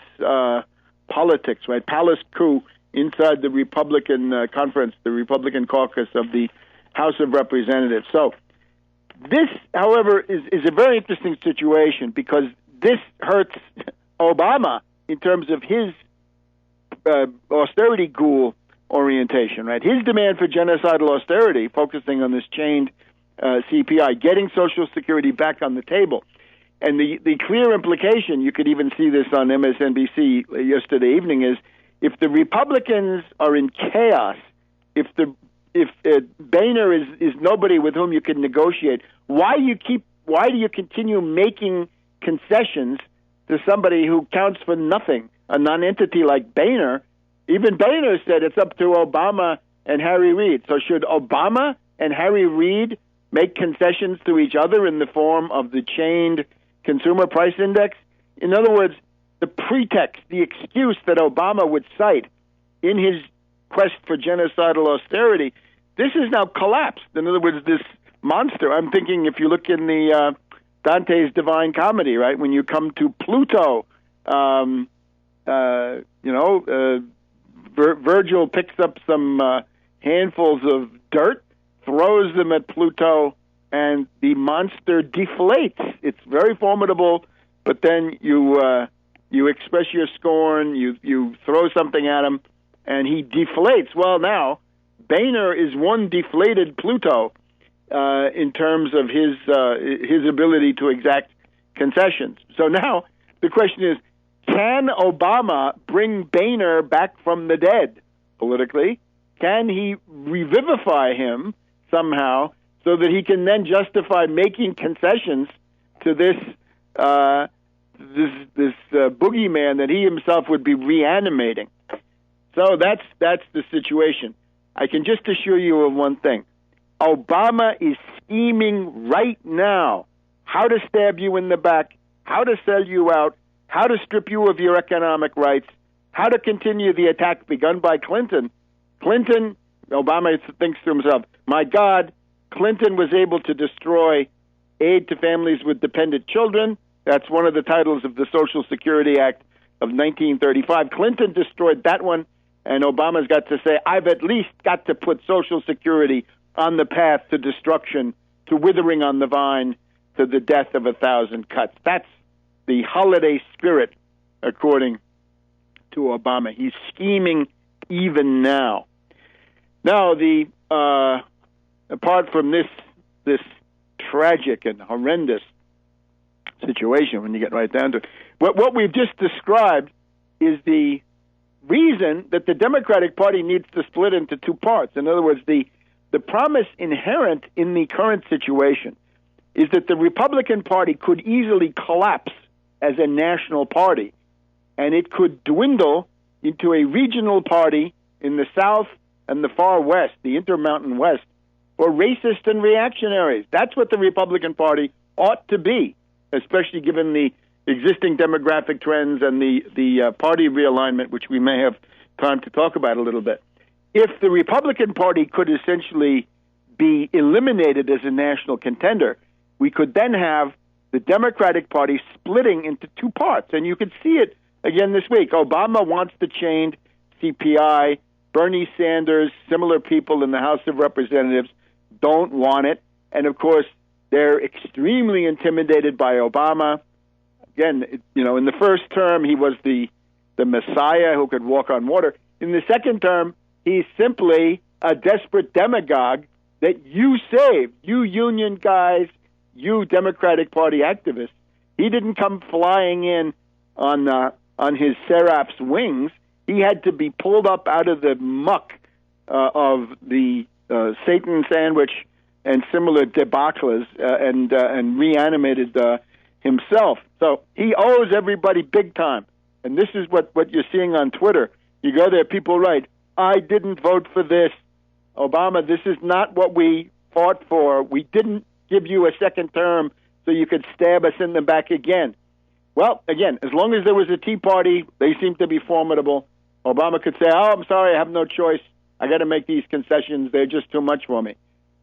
Speaker 1: politics, right? Palace coup inside the Republican conference, the Republican caucus of the House of Representatives. So this, however, is a very interesting situation because this hurts Obama in terms of his austerity ghoul orientation, right? His demand for genocidal austerity, focusing on this chained CPI, getting Social Security back on the table. And the clear implication, you could even see this on MSNBC yesterday evening, is if the Republicans are in chaos, if Boehner is nobody with whom you can negotiate, why do you continue making concessions to somebody who counts for nothing, a non-entity like Boehner? Even Boehner said it's up to Obama and Harry Reid. So should Obama and Harry Reid make concessions to each other in the form of the chained consumer price index? In other words, the pretext, the excuse that Obama would cite in his quest for genocidal austerity, this is now collapsed. In other words, this monster, I'm thinking if you look in the Dante's Divine Comedy, right, when you come to Pluto, Virgil picks up some handfuls of dirt, throws them at Pluto, and the monster deflates. It's very formidable, but then you express your scorn, you throw something at him, and he deflates. Well, now, Boehner is one deflated Pluto in terms of his ability to exact concessions. So now the question is, can Obama bring Boehner back from the dead politically? Can he revivify him somehow so that he can then justify making concessions to this boogeyman that he himself would be reanimating? So that's the situation. I can just assure you of one thing. Obama is scheming right now how to stab you in the back, how to sell you out, how to strip you of your economic rights, how to continue the attack begun by Clinton. Obama thinks to himself, my God, Clinton was able to destroy aid to families with dependent children. That's one of the titles of the Social Security Act of 1935. Clinton destroyed that one, and Obama's got to say, I've at least got to put Social Security on the path to destruction, to withering on the vine, to the death of 1,000 cuts. That's the holiday spirit, according to Obama. He's scheming even now. Now, apart from this tragic and horrendous situation, when you get right down to it, what we've just described is the reason that the Democratic Party needs to split into two parts. In other words, the promise inherent in the current situation is that the Republican Party could easily collapse as a national party, and it could dwindle into a regional party in the South and the far West, the Intermountain West, or racist and reactionaries. That's what the Republican Party ought to be, especially given the existing demographic trends and the party realignment, which we may have time to talk about a little bit. If the Republican Party could essentially be eliminated as a national contender, we could then have the Democratic Party splitting into two parts. And you could see it again this week. Obama wants to change CPI. Bernie Sanders, similar people in the House of Representatives, don't want it. And, of course, they're extremely intimidated by Obama. Again, in the first term, he was the messiah who could walk on water. In the second term, he's simply a desperate demagogue that you saved, you union guys, you Democratic Party activists. He didn't come flying in on his seraph's wings. He had to be pulled up out of the muck of the Satan sandwich and similar debacles and reanimated himself. So he owes everybody big time. And this is what you're seeing on Twitter. You go there, people write, I didn't vote for this. Obama, this is not what we fought for. We didn't give you a second term so you could stab us in the back again. Well, again, as long as there was a Tea Party, they seem to be formidable. Obama could say, I'm sorry, I have no choice. I got to make these concessions. They're just too much for me.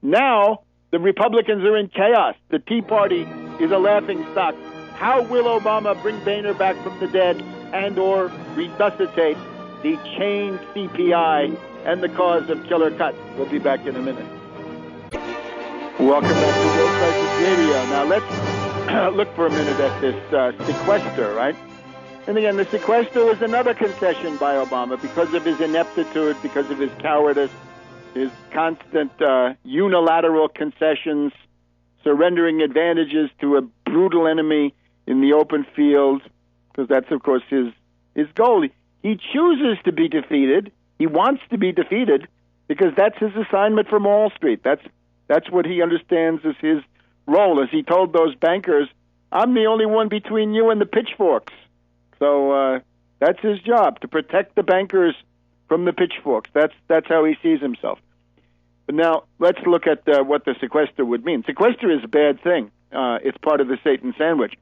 Speaker 1: Now, the Republicans are in chaos. The Tea Party is a laughingstock. How will Obama bring Boehner back from the dead and or resuscitate the chained CPI and the cause of killer cuts? We'll be back in a minute. Welcome back to World Crisis Radio. Now, let's look for a minute at this sequester, right? And again, the sequester is another concession by Obama because of his ineptitude, because of his cowardice, his constant unilateral concessions, surrendering advantages to a brutal enemy in the open field, because that's, of course, his goal. He chooses to be defeated. He wants to be defeated because that's his assignment from Wall Street. That's what he understands as his role. As he told those bankers, I'm the only one between you and the pitchforks. So that's his job, to protect the bankers from the pitchforks. That's how he sees himself. But now let's look at what the sequester would mean. Sequester is a bad thing. It's part of the Satan sandwich.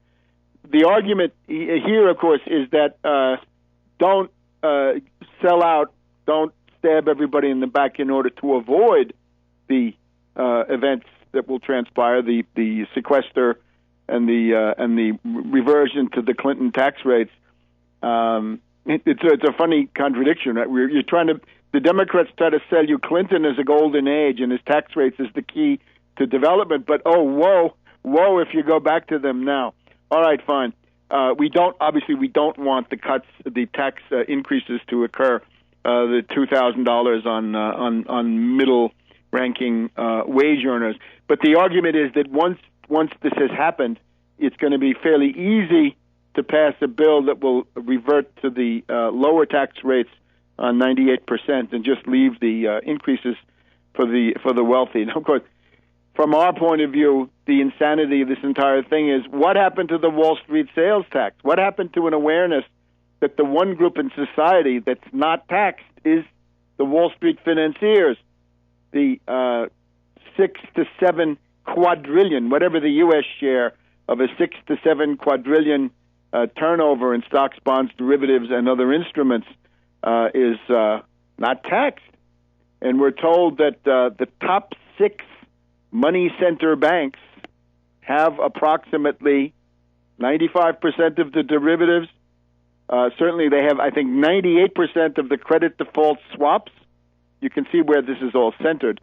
Speaker 1: The argument here, of course, is that don't sell out, don't stab everybody in the back in order to avoid the events that will transpire, the sequester and the reversion to the Clinton tax rates. It's a funny contradiction. Right? You're trying to. The Democrats try to sell you Clinton as a golden age and his tax rates as the key to development. But woe if you go back to them now. All right, fine. We don't want the cuts, the tax increases to occur. The $2,000 on middle-ranking wage earners. But the argument is that once this has happened, it's going to be fairly easy to pass a bill that will revert to the lower tax rates on 98% and just leave the increases for the wealthy. And of course, from our point of view, the insanity of this entire thing is what happened to the Wall Street sales tax? What happened to an awareness that the one group in society that's not taxed is the Wall Street financiers, the 6 to 7 quadrillion, whatever the U.S. share of a 6 to 7 quadrillion turnover in stocks, bonds, derivatives, and other instruments is not taxed. And we're told that the top 6 money center banks have approximately 95% of the derivatives. Certainly they have, I think, 98% of the credit default swaps. You can see where this is all centered.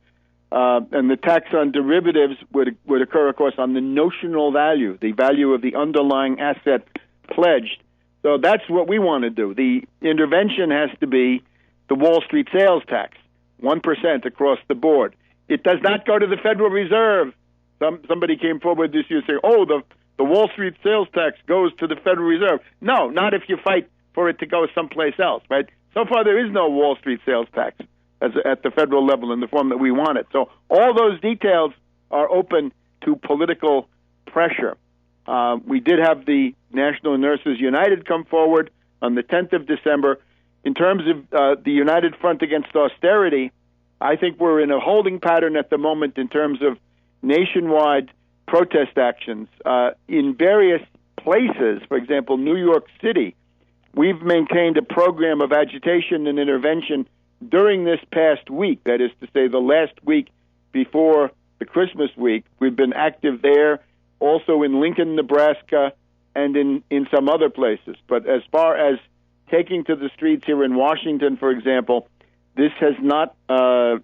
Speaker 1: And the tax on derivatives would occur, of course, on the notional value, the value of the underlying asset pledged. So that's what we want to do. The intervention has to be the Wall Street sales tax, 1% across the board. It does not go to the Federal Reserve. Somebody came forward this year saying, the Wall Street sales tax goes to the Federal Reserve. No, not if you fight for it to go someplace else, right? So far, there is no Wall Street sales tax at the federal level in the form that we want it. So all those details are open to political pressure. We did have the National Nurses United come forward on the 10th of December. In terms of the United Front Against Austerity, I think we're in a holding pattern at the moment in terms of nationwide protest actions. In various places, for example, New York City, we've maintained a program of agitation and intervention during this past week, that is to say the last week before the Christmas week. We've been active there, also in Lincoln, Nebraska, and in some other places. But as far as taking to the streets here in Washington, for example, this has not, the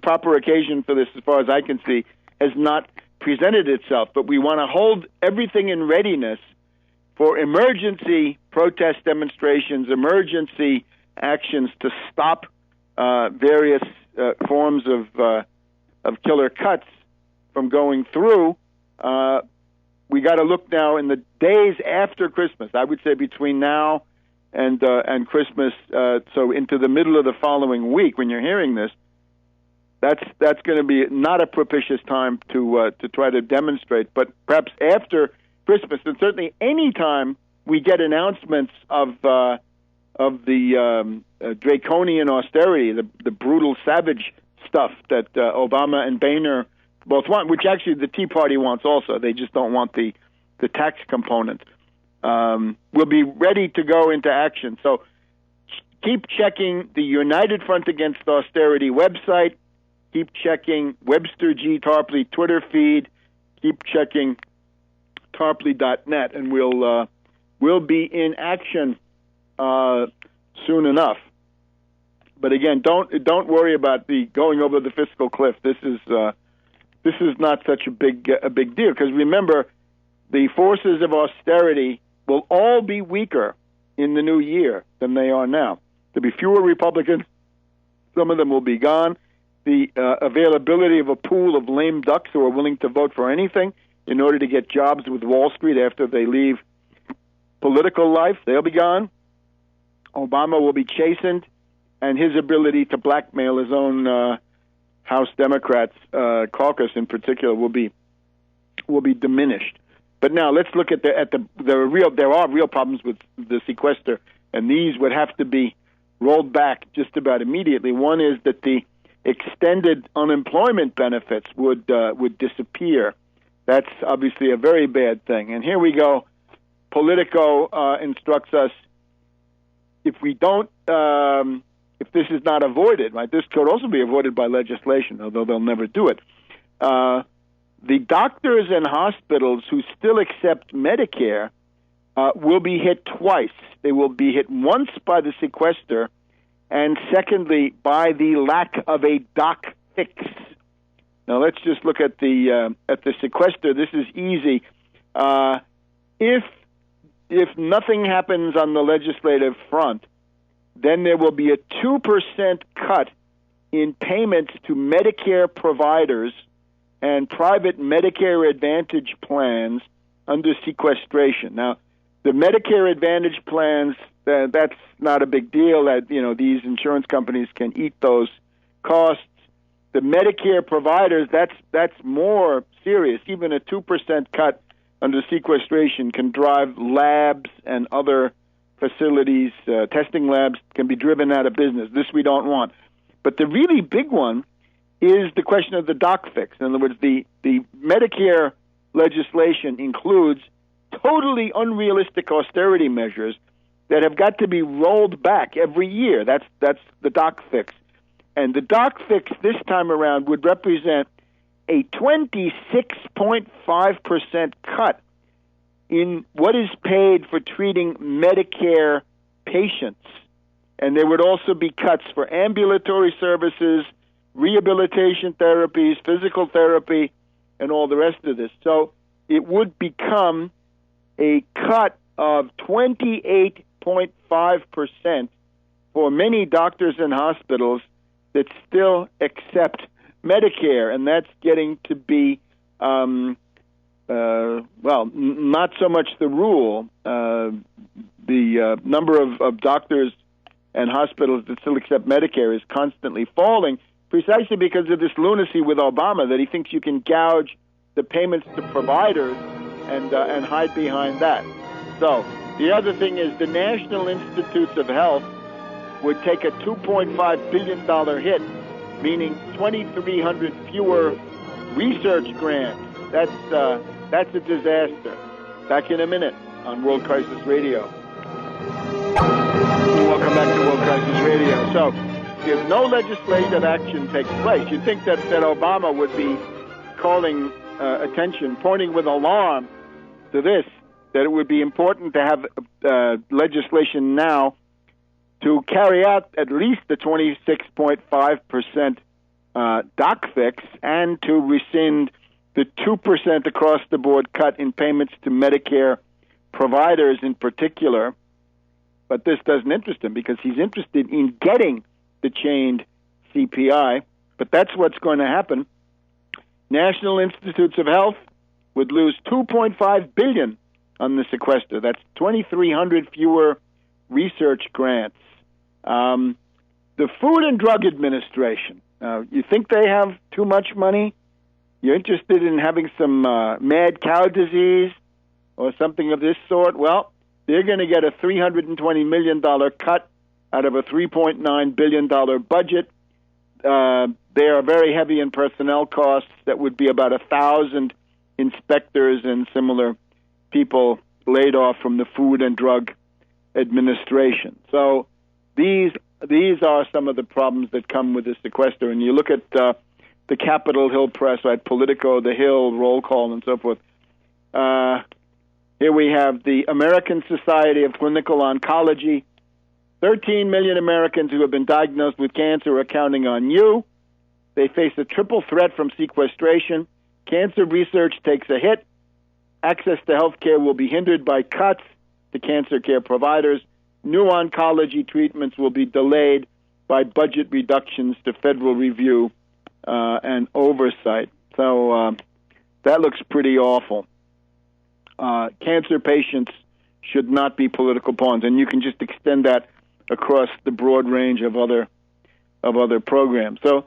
Speaker 1: proper occasion for this, as far as I can see, has not presented itself. But we want to hold everything in readiness for emergency protest demonstrations, emergency actions to stop various forms of killer cuts from going through. We got to look now in the days after Christmas. I would say between now and Christmas, so into the middle of the following week. When you're hearing this, that's going to be not a propitious time to try to demonstrate. But perhaps after Christmas, and certainly any time we get announcements of the draconian austerity, the brutal, savage stuff that Obama and Boehner both want, which actually the Tea Party wants also. They just don't want the tax component. We'll be ready to go into action. So keep checking the United Front Against Austerity website. Keep checking Webster G. Tarpley Twitter feed. Keep checking Tarpley.net, and we'll be in action soon enough. But again, don't worry about the going over the fiscal cliff. This is not such a big deal, because remember, the forces of austerity will all be weaker in the new year than they are now. There'll be fewer Republicans. Some of them will be gone. The availability of a pool of lame ducks who are willing to vote for anything in order to get jobs with Wall Street after they leave political life, they'll be gone. Obama will be chastened, and his ability to blackmail his own House Democrats caucus in particular will be diminished. But now let's look at the real. There are real problems with the sequester, and these would have to be rolled back just about immediately. One is that the extended unemployment benefits would disappear. That's obviously a very bad thing. And here we go. Politico instructs us, if we don't, if this is not avoided, right? This could also be avoided by legislation, although they'll never do it. The doctors and hospitals who still accept Medicare will be hit twice. They will be hit once by the sequester, and secondly, by the lack of a doc fix. Now, let's just look at the sequester. This is easy. If nothing happens on the legislative front, then there will be a 2% cut in payments to Medicare providers and private Medicare Advantage plans under sequestration. Now, the Medicare Advantage plans, that's not a big deal. That these insurance companies can eat those costs. The Medicare providers, that's more serious. Even a 2% cut under sequestration can drive labs and other facilities, testing labs, can be driven out of business. This we don't want. But the really big one is the question of the doc fix. In other words, the Medicare legislation includes totally unrealistic austerity measures that have got to be rolled back every year. That's the doc fix. And the doc fix this time around would represent a 26.5% cut in what is paid for treating Medicare patients. And there would also be cuts for ambulatory services, rehabilitation therapies, physical therapy, and all the rest of this. So it would become a cut of 28.5% for many doctors and hospitals that still accept Medicare, and that's getting to be, not so much the rule. The number of doctors and hospitals that still accept Medicare is constantly falling, precisely because of this lunacy with Obama that he thinks you can gouge the payments to providers and hide behind that. So the other thing is the National Institutes of Health would take a $2.5 billion hit, meaning 2,300 fewer research grants. That's a disaster. Back in a minute on World Crisis Radio. Welcome back to World Crisis Radio. So, if no legislative action takes place, you'd think that Obama would be calling attention, pointing with alarm to this. that it would be important to have legislation now to carry out at least the 26.5% doc fix and to rescind the 2% across-the-board cut in payments to Medicare providers in particular. But this doesn't interest him because he's interested in getting the chained CPI. But that's what's going to happen. National Institutes of Health would lose $2.5 billion on the sequester. That's 2,300 fewer research grants. The Food and Drug Administration, you think they have too much money? You're interested in having some mad cow disease or something of this sort? Well, they're going to get a $320 million cut out of a $3.9 billion budget. They are very heavy in personnel costs. That would be about 1,000 inspectors and similar people laid off from the Food and Drug Administration. So these are some of the problems that come with the sequester. And you look at the Capitol Hill press, right? Politico, The Hill, Roll Call, and so forth. Here we have the American Society of Clinical Oncology. 13 million Americans who have been diagnosed with cancer are counting on you. They face a triple threat from sequestration. Cancer research takes a hit. Access to health care will be hindered by cuts to cancer care providers. New oncology treatments will be delayed by budget reductions to federal review and oversight. So that looks pretty awful. Cancer patients should not be political pawns, and you can just extend that across the broad range of other programs. So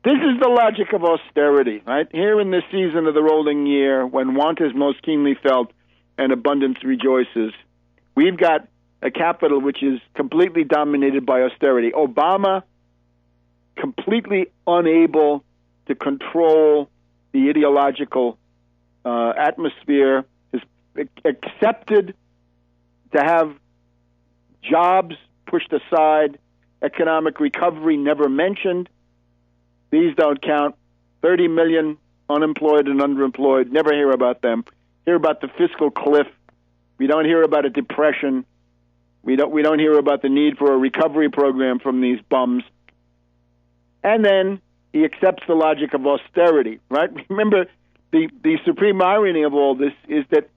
Speaker 1: this is the logic of austerity, right? Here in this season of the rolling year, when want is most keenly felt and abundance rejoices, we've got a capital which is completely dominated by austerity. Obama, completely unable to control the ideological atmosphere, has accepted to have jobs pushed aside, economic recovery never mentioned. These don't count. 30 million unemployed and underemployed. Never hear about them. Hear about the fiscal cliff. We don't hear about a depression. We don't hear about the need for a recovery program from these bums. And then he accepts the logic of austerity, right? Remember, the supreme irony of all this is that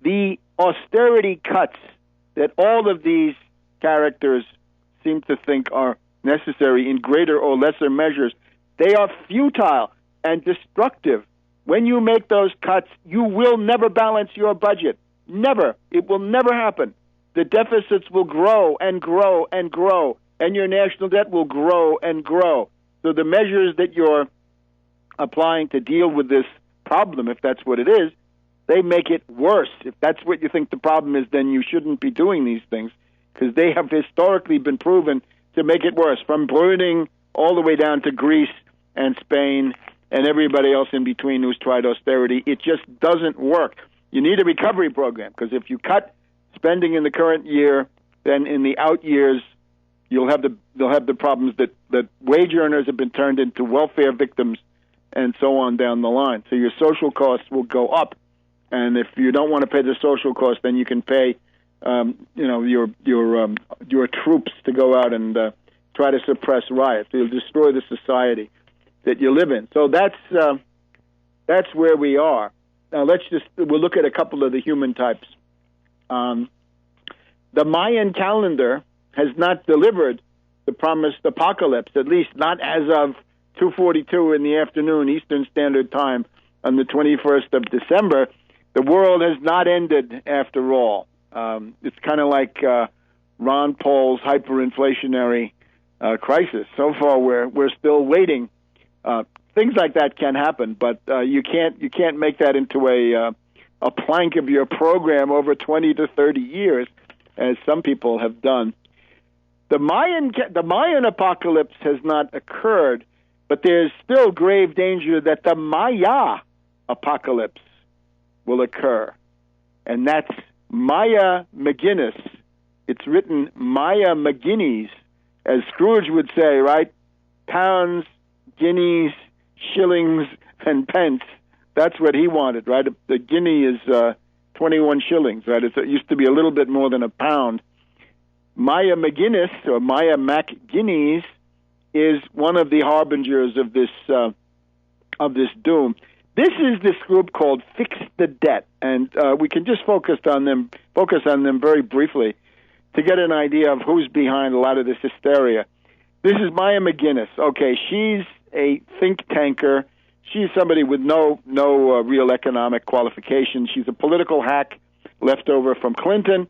Speaker 1: the austerity cuts that all of these characters seem to think are necessary in greater or lesser measures, they are futile and destructive. When you make those cuts, you will never balance your budget. Never. It will never happen. The deficits will grow and grow and grow, and your national debt will grow and grow. So the measures that you're applying to deal with this problem, if that's what it is, they make it worse. If that's what you think the problem is, then you shouldn't be doing these things, because they have historically been proven to make it worse, from Britain all the way down to Greece and Spain and everybody else in between who's tried austerity. It just doesn't work. You need a recovery program, because if you cut spending in the current year, then in the out years they'll have the problems that wage earners have been turned into welfare victims and so on down the line. So your social costs will go up, and if you don't want to pay the social costs, then you can pay your troops to go out and try to suppress riots. You'll destroy the society that you live in. So that's where we are. Now we'll look at a couple of the human types. The Mayan calendar has not delivered the promised apocalypse, at least not as of 2:42 in the afternoon Eastern Standard Time on the 21st of December. The world has not ended after all. It's kind of like Ron Paul's hyperinflationary crisis. So far, we're still waiting. Things like that can happen, but you can't make that into a plank of your program over 20 to 30 years, as some people have done. The Mayan apocalypse has not occurred, but there's still grave danger that the Maya apocalypse will occur, and that's Maya McGuinness. It's written Maya McGuinness, as Scrooge would say, right? Pounds, guineas, shillings, and pence. That's what he wanted, right? The guinea is 21 shillings, right? It used to be a little bit more than a pound. Maya McGuinness, or Maya McGuinness, is one of the harbingers of this doom. This is this group called Fix the Debt, and we can just focus on them very briefly to get an idea of who's behind a lot of this hysteria. This is Maya McGuinness. Okay, she's a think tanker. She's somebody with no real economic qualifications. She's a political hack left over from Clinton,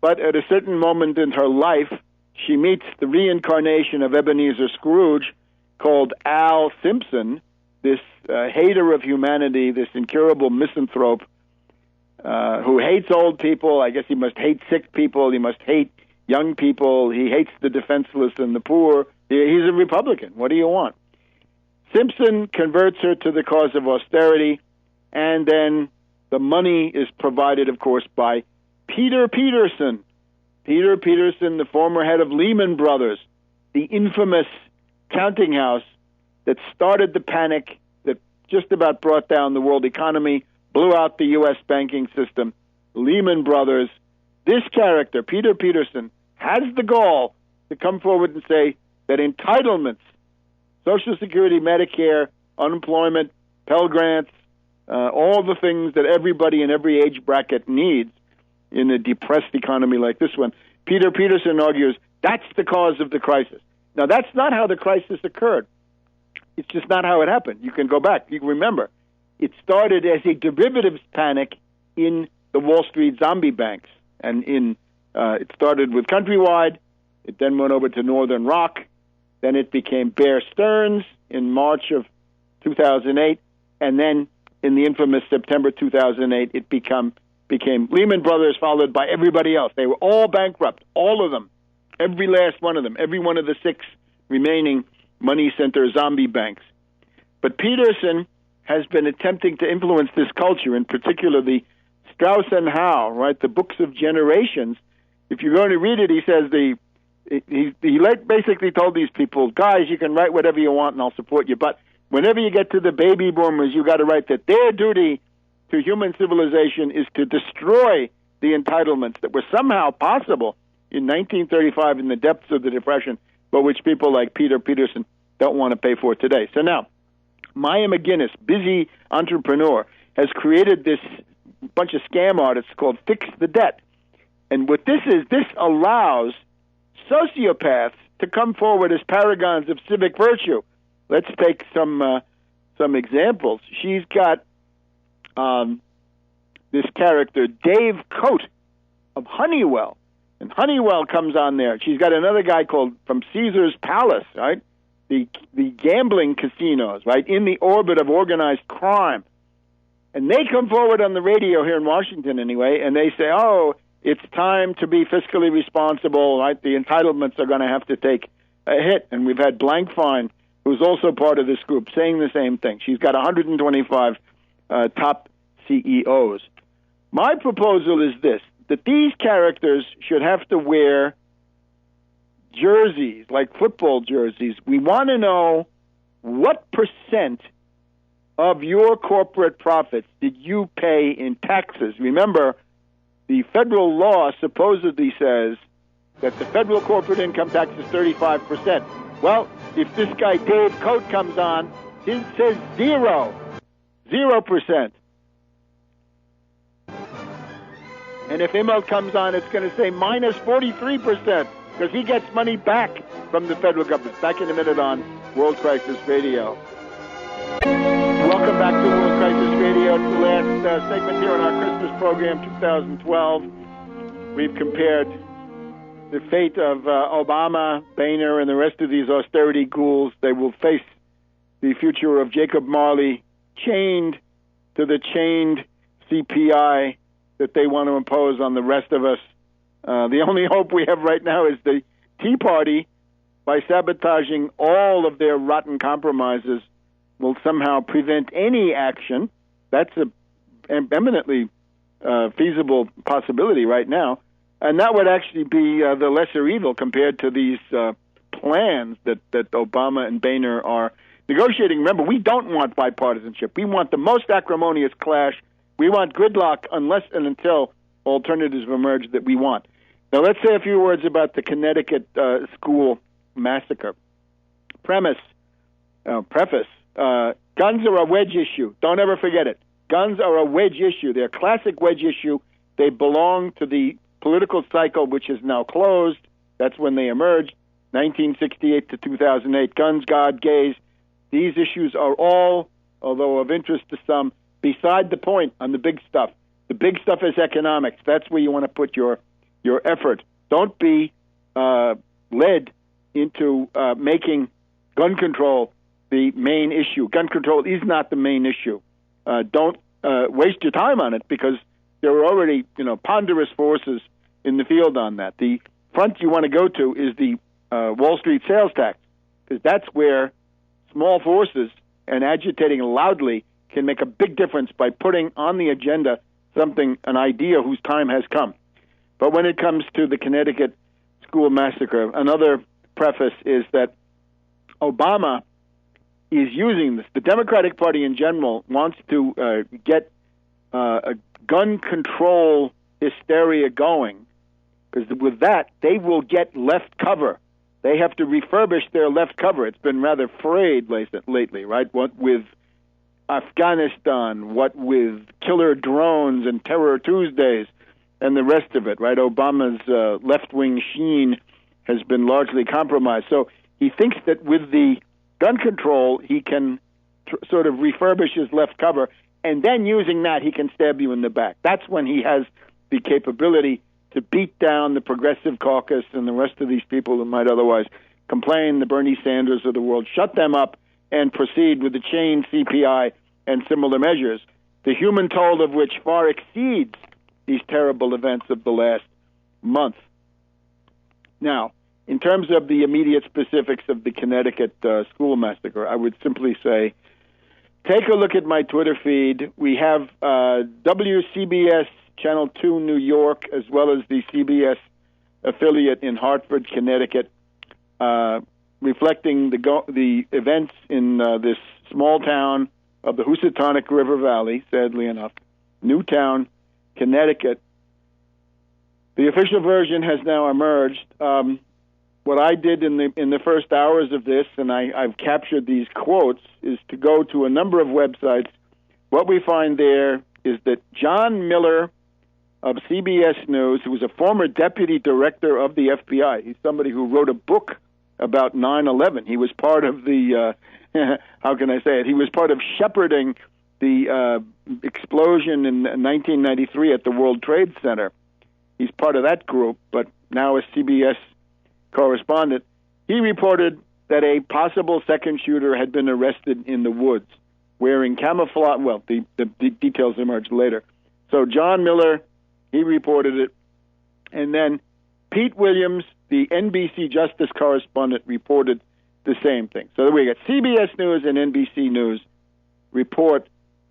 Speaker 1: but at a certain moment in her life, she meets the reincarnation of Ebenezer Scrooge called Al Simpson, this hater of humanity, this incurable misanthrope who hates old people. I guess he must hate sick people. He must hate young people. He hates the defenseless and the poor. He's a Republican. What do you want? Simpson converts her to the cause of austerity, and then the money is provided, of course, by Peter Peterson. Peter Peterson, the former head of Lehman Brothers, the infamous counting house that started the panic that just about brought down the world economy, blew out the U.S. banking system. Lehman Brothers. This character, Peter Peterson, has the gall to come forward and say that entitlements, Social Security, Medicare, unemployment, Pell Grants, all the things that everybody in every age bracket needs in a depressed economy like this one. Peter Peterson argues that's the cause of the crisis. Now, that's not how the crisis occurred. It's just not how it happened. You can go back. You can remember. It started as a derivatives panic in the Wall Street zombie banks. And it started with Countrywide. It then went over to Northern Rock. Then it became Bear Stearns in March of 2008. And then in the infamous September 2008, it became Lehman Brothers, followed by everybody else. They were all bankrupt, all of them, every last one of them, every one of the 6 remaining money center zombie banks. But Peterson has been attempting to influence this culture, in particular the Strauss and Howe, right, the books of generations. If you're going to read it, he says he basically told these people, guys, you can write whatever you want and I'll support you, but whenever you get to the baby boomers, you got to write that their duty to human civilization is to destroy the entitlements that were somehow possible in 1935 in the depths of the Depression, but which people like Peter Peterson don't want to pay for today. So now, Maya McGuinness, busy entrepreneur, has created this bunch of scam artists called Fix the Debt. And what this is, this allows sociopaths to come forward as paragons of civic virtue. Let's take some examples. She's got this character, Dave Coate of Honeywell. And Honeywell comes on there. She's got another guy called from Caesar's Palace, right? The gambling casinos, right, in the orbit of organized crime. And they come forward on the radio here in Washington anyway, and they say, oh, it's time to be fiscally responsible, right? The entitlements are going to have to take a hit. And we've had Blankfein, who's also part of this group, saying the same thing. She's got 125 top CEOs. My proposal is this, that these characters should have to wear jerseys, like football jerseys. We want to know what percent of your corporate profits did you pay in taxes. Remember, the federal law supposedly says that the federal corporate income tax is 35%. Well, if this guy Dave Coate comes on, his says 0%. And if Immel comes on, it's going to say minus 43%, because he gets money back from the federal government. Back in a minute on World Crisis Radio. Welcome back to World Crisis Radio. It's the last segment here on our Christmas program 2012. We've compared the fate of Obama, Boehner, and the rest of these austerity ghouls. They will face the future of Jacob Marley chained to the chained CPI that they want to impose on the rest of us. The only hope we have right now is the Tea Party, by sabotaging all of their rotten compromises, will somehow prevent any action. That's an eminently feasible possibility right now. And that would actually be the lesser evil compared to these plans that Obama and Boehner are negotiating. Remember, we don't want bipartisanship. We want the most acrimonious clash We want gridlock unless and until alternatives emerge that we want. Now, let's say a few words about the Connecticut school massacre. Preface, guns are a wedge issue. Don't ever forget it. Guns are a wedge issue. They're a classic wedge issue. They belong to the political cycle, which is now closed. That's when they emerged, 1968 to 2008. Guns, God, gays. These issues are all, although of interest to some, beside the point on the big stuff. The big stuff is economics. That's where you want to put your effort. Don't be led into making gun control the main issue. Gun control is not the main issue. Don't waste your time on it, because there are already ponderous forces in the field on that. The front you want to go to is the Wall Street sales tax, because that's where small forces and agitating loudly can make a big difference by putting on the agenda an idea whose time has come. But when it comes to the Connecticut school massacre, another preface is that Obama is using this. The Democratic Party in general wants to get a gun control hysteria going, because with that, they will get left cover. They have to refurbish their left cover. It's been rather frayed lately, right? What with Afghanistan, what with killer drones and Terror Tuesdays, and the rest of it, right? Obama's left-wing sheen has been largely compromised. So he thinks that with the gun control, he can sort of refurbish his left cover, and then using that, he can stab you in the back. That's when he has the capability to beat down the Progressive Caucus and the rest of these people who might otherwise complain, the Bernie Sanders of the world, shut them up and proceed with the chain CPI and similar measures, the human toll of which far exceeds these terrible events of the last month. Now, in terms of the immediate specifics of the Connecticut school massacre, I would simply say, take a look at my Twitter feed. We have WCBS Channel 2 New York, as well as the CBS affiliate in Hartford, Connecticut, reflecting the events in this small town of the Housatonic River Valley, sadly enough, Newtown, Connecticut. The official version has now emerged. What I did in the first hours of this, and I've captured these quotes, is to go to a number of websites. What we find there is that John Miller of CBS News, who was a former deputy director of the FBI, he's somebody who wrote a book about 9/11. He was part of the, how can I say it? He was part of shepherding the explosion in 1993 at the World Trade Center. He's part of that group, but now a CBS correspondent. He reported that a possible second shooter had been arrested in the woods wearing camouflage. Well, the details emerged later. So John Miller, he reported it. And then Pete Williams, the NBC Justice correspondent, reported the same thing. So we got CBS News and NBC News report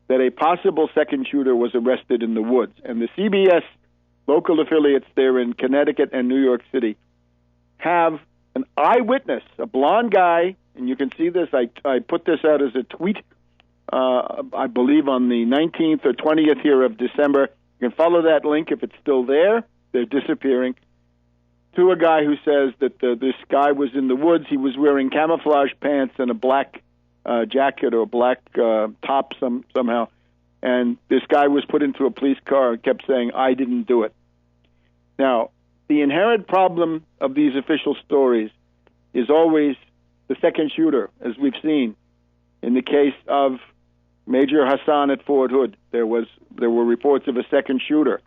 Speaker 1: that a possible second shooter was arrested in the woods. And the CBS local affiliates there in Connecticut and New York City have an eyewitness, a blonde guy, and you can see this. I put this out as a tweet, I believe on the 19th or 20th here of December. You can follow that link if it's still there. They're disappearing. To a guy who says that this guy was in the woods. He was wearing camouflage pants and a black jacket or black top somehow. And this guy was put into a police car and kept saying, "I didn't do it." Now, the inherent problem of these official stories is always the second shooter, as we've seen. In the case of Major Hassan at Fort Hood, there were reports of a second shooter.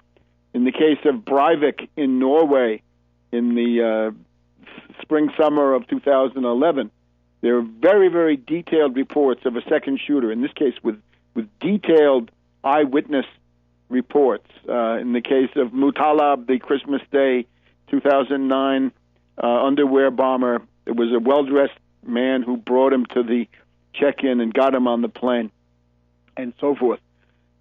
Speaker 1: In the case of Breivik in Norway in the spring-summer of 2011, there are very, very detailed reports of a second shooter, in this case with detailed eyewitness reports. In the case of Mutalab, the Christmas Day 2009 underwear bomber, it was a well-dressed man who brought him to the check-in and got him on the plane, and so forth.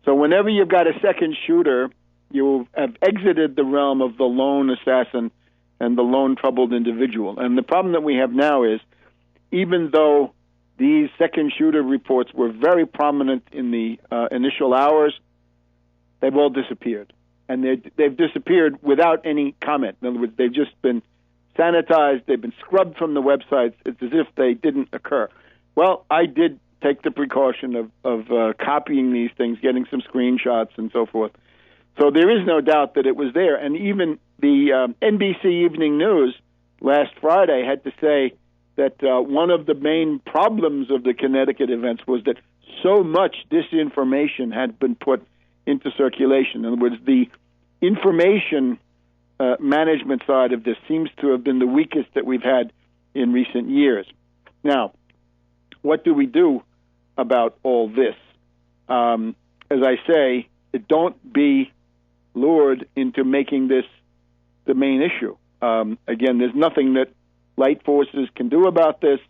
Speaker 1: So whenever you've got a second shooter, you have exited the realm of the lone assassin and the lone troubled individual. And the problem that we have now is, even though these second shooter reports were very prominent in the initial hours, they've all disappeared. And they've disappeared without any comment. In other words, they've just been sanitized, they've been scrubbed from the websites. It's as if they didn't occur. Well, I did take the precaution of copying these things, getting some screenshots and so forth. So there is no doubt that it was there. And even the NBC Evening News last Friday had to say that one of the main problems of the Connecticut events was that so much disinformation had been put into circulation. In other words, the information management side of this seems to have been the weakest that we've had in recent years. Now, what do we do about all this? As I say, don't be lured into making this the main issue. Again, there's nothing that light forces can do about this.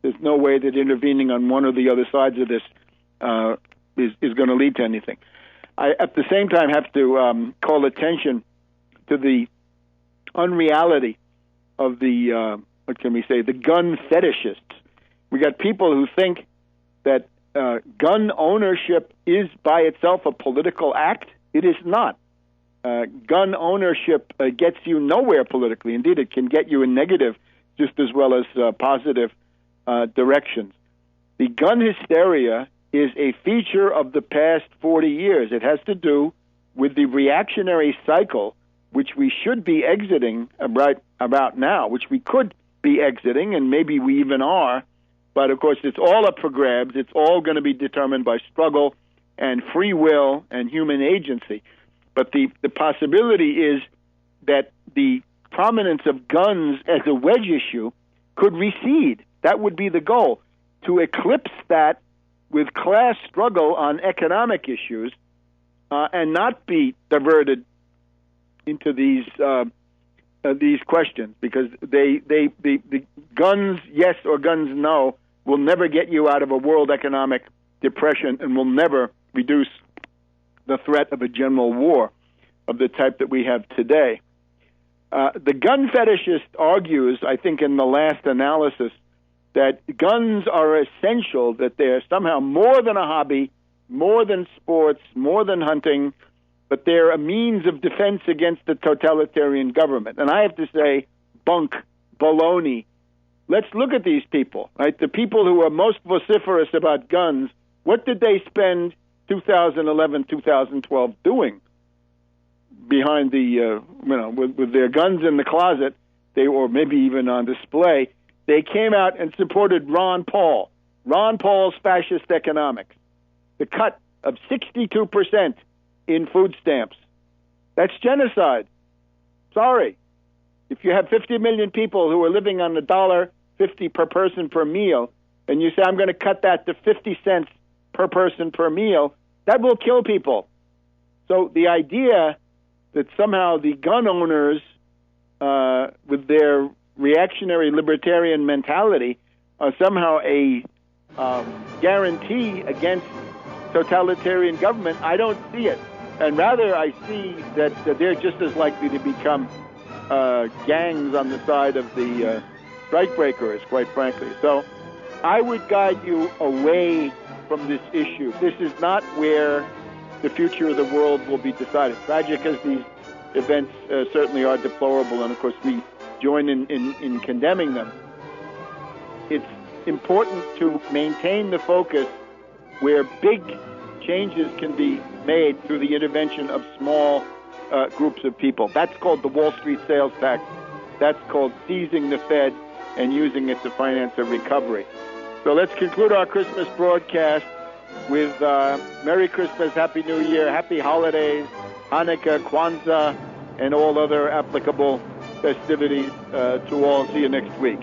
Speaker 1: There's no way that intervening on one or the other sides of this is going to lead to anything. I, at the same time, have to call attention to the unreality of the, what can we say, the gun fetishists. We got people who think that gun ownership is by itself a political act. It is not. Gun ownership gets you nowhere politically. Indeed, it can get you in negative just as well as positive directions. The gun hysteria is a feature of the past 40 years. It has to do with the reactionary cycle, which we should be exiting right about now, which we could be exiting, and maybe we even are. But, of course, it's all up for grabs. It's all going to be determined by struggle and free will and human agency. But the possibility is that the prominence of guns as a wedge issue could recede. That would be the goal, to eclipse that with class struggle on economic issues and not be diverted into these questions, because the guns yes or guns no will never get you out of a world economic depression and will never reduce the threat of a general war of the type that we have today. The gun fetishist argues, I think in the last analysis, that guns are essential, that they're somehow more than a hobby, more than sports, more than hunting, but they're a means of defense against the totalitarian government. And I have to say, bunk, baloney. Let's look at these people, right? The people who are most vociferous about guns, what did they spend 2011, 2012 doing behind the, with their guns in the closet, or maybe even on display? They came out and supported Ron Paul's fascist economics, the cut of 62% in food stamps. That's genocide. Sorry. If you have 50 million people who are living on $1.50 per person per meal, and you say, I'm going to cut that to 50 cents per person per meal, that will kill people. So the idea that somehow the gun owners, with their reactionary libertarian mentality, are somehow a guarantee against totalitarian government, I don't see it. And rather, I see that they're just as likely to become gangs on the side of the strikebreakers, quite frankly. So I would guide you away from this issue. This is not where the future of the world will be decided. Tragic as these events certainly are, deplorable, and of course we join in condemning them. It's important to maintain the focus where big changes can be made through the intervention of small groups of people. That's called the Wall Street sales tax. That's called seizing the Fed and using it to finance a recovery. So let's conclude our Christmas broadcast with Merry Christmas, Happy New Year, Happy Holidays, Hanukkah, Kwanzaa, and all other applicable festivities to all. See you next week.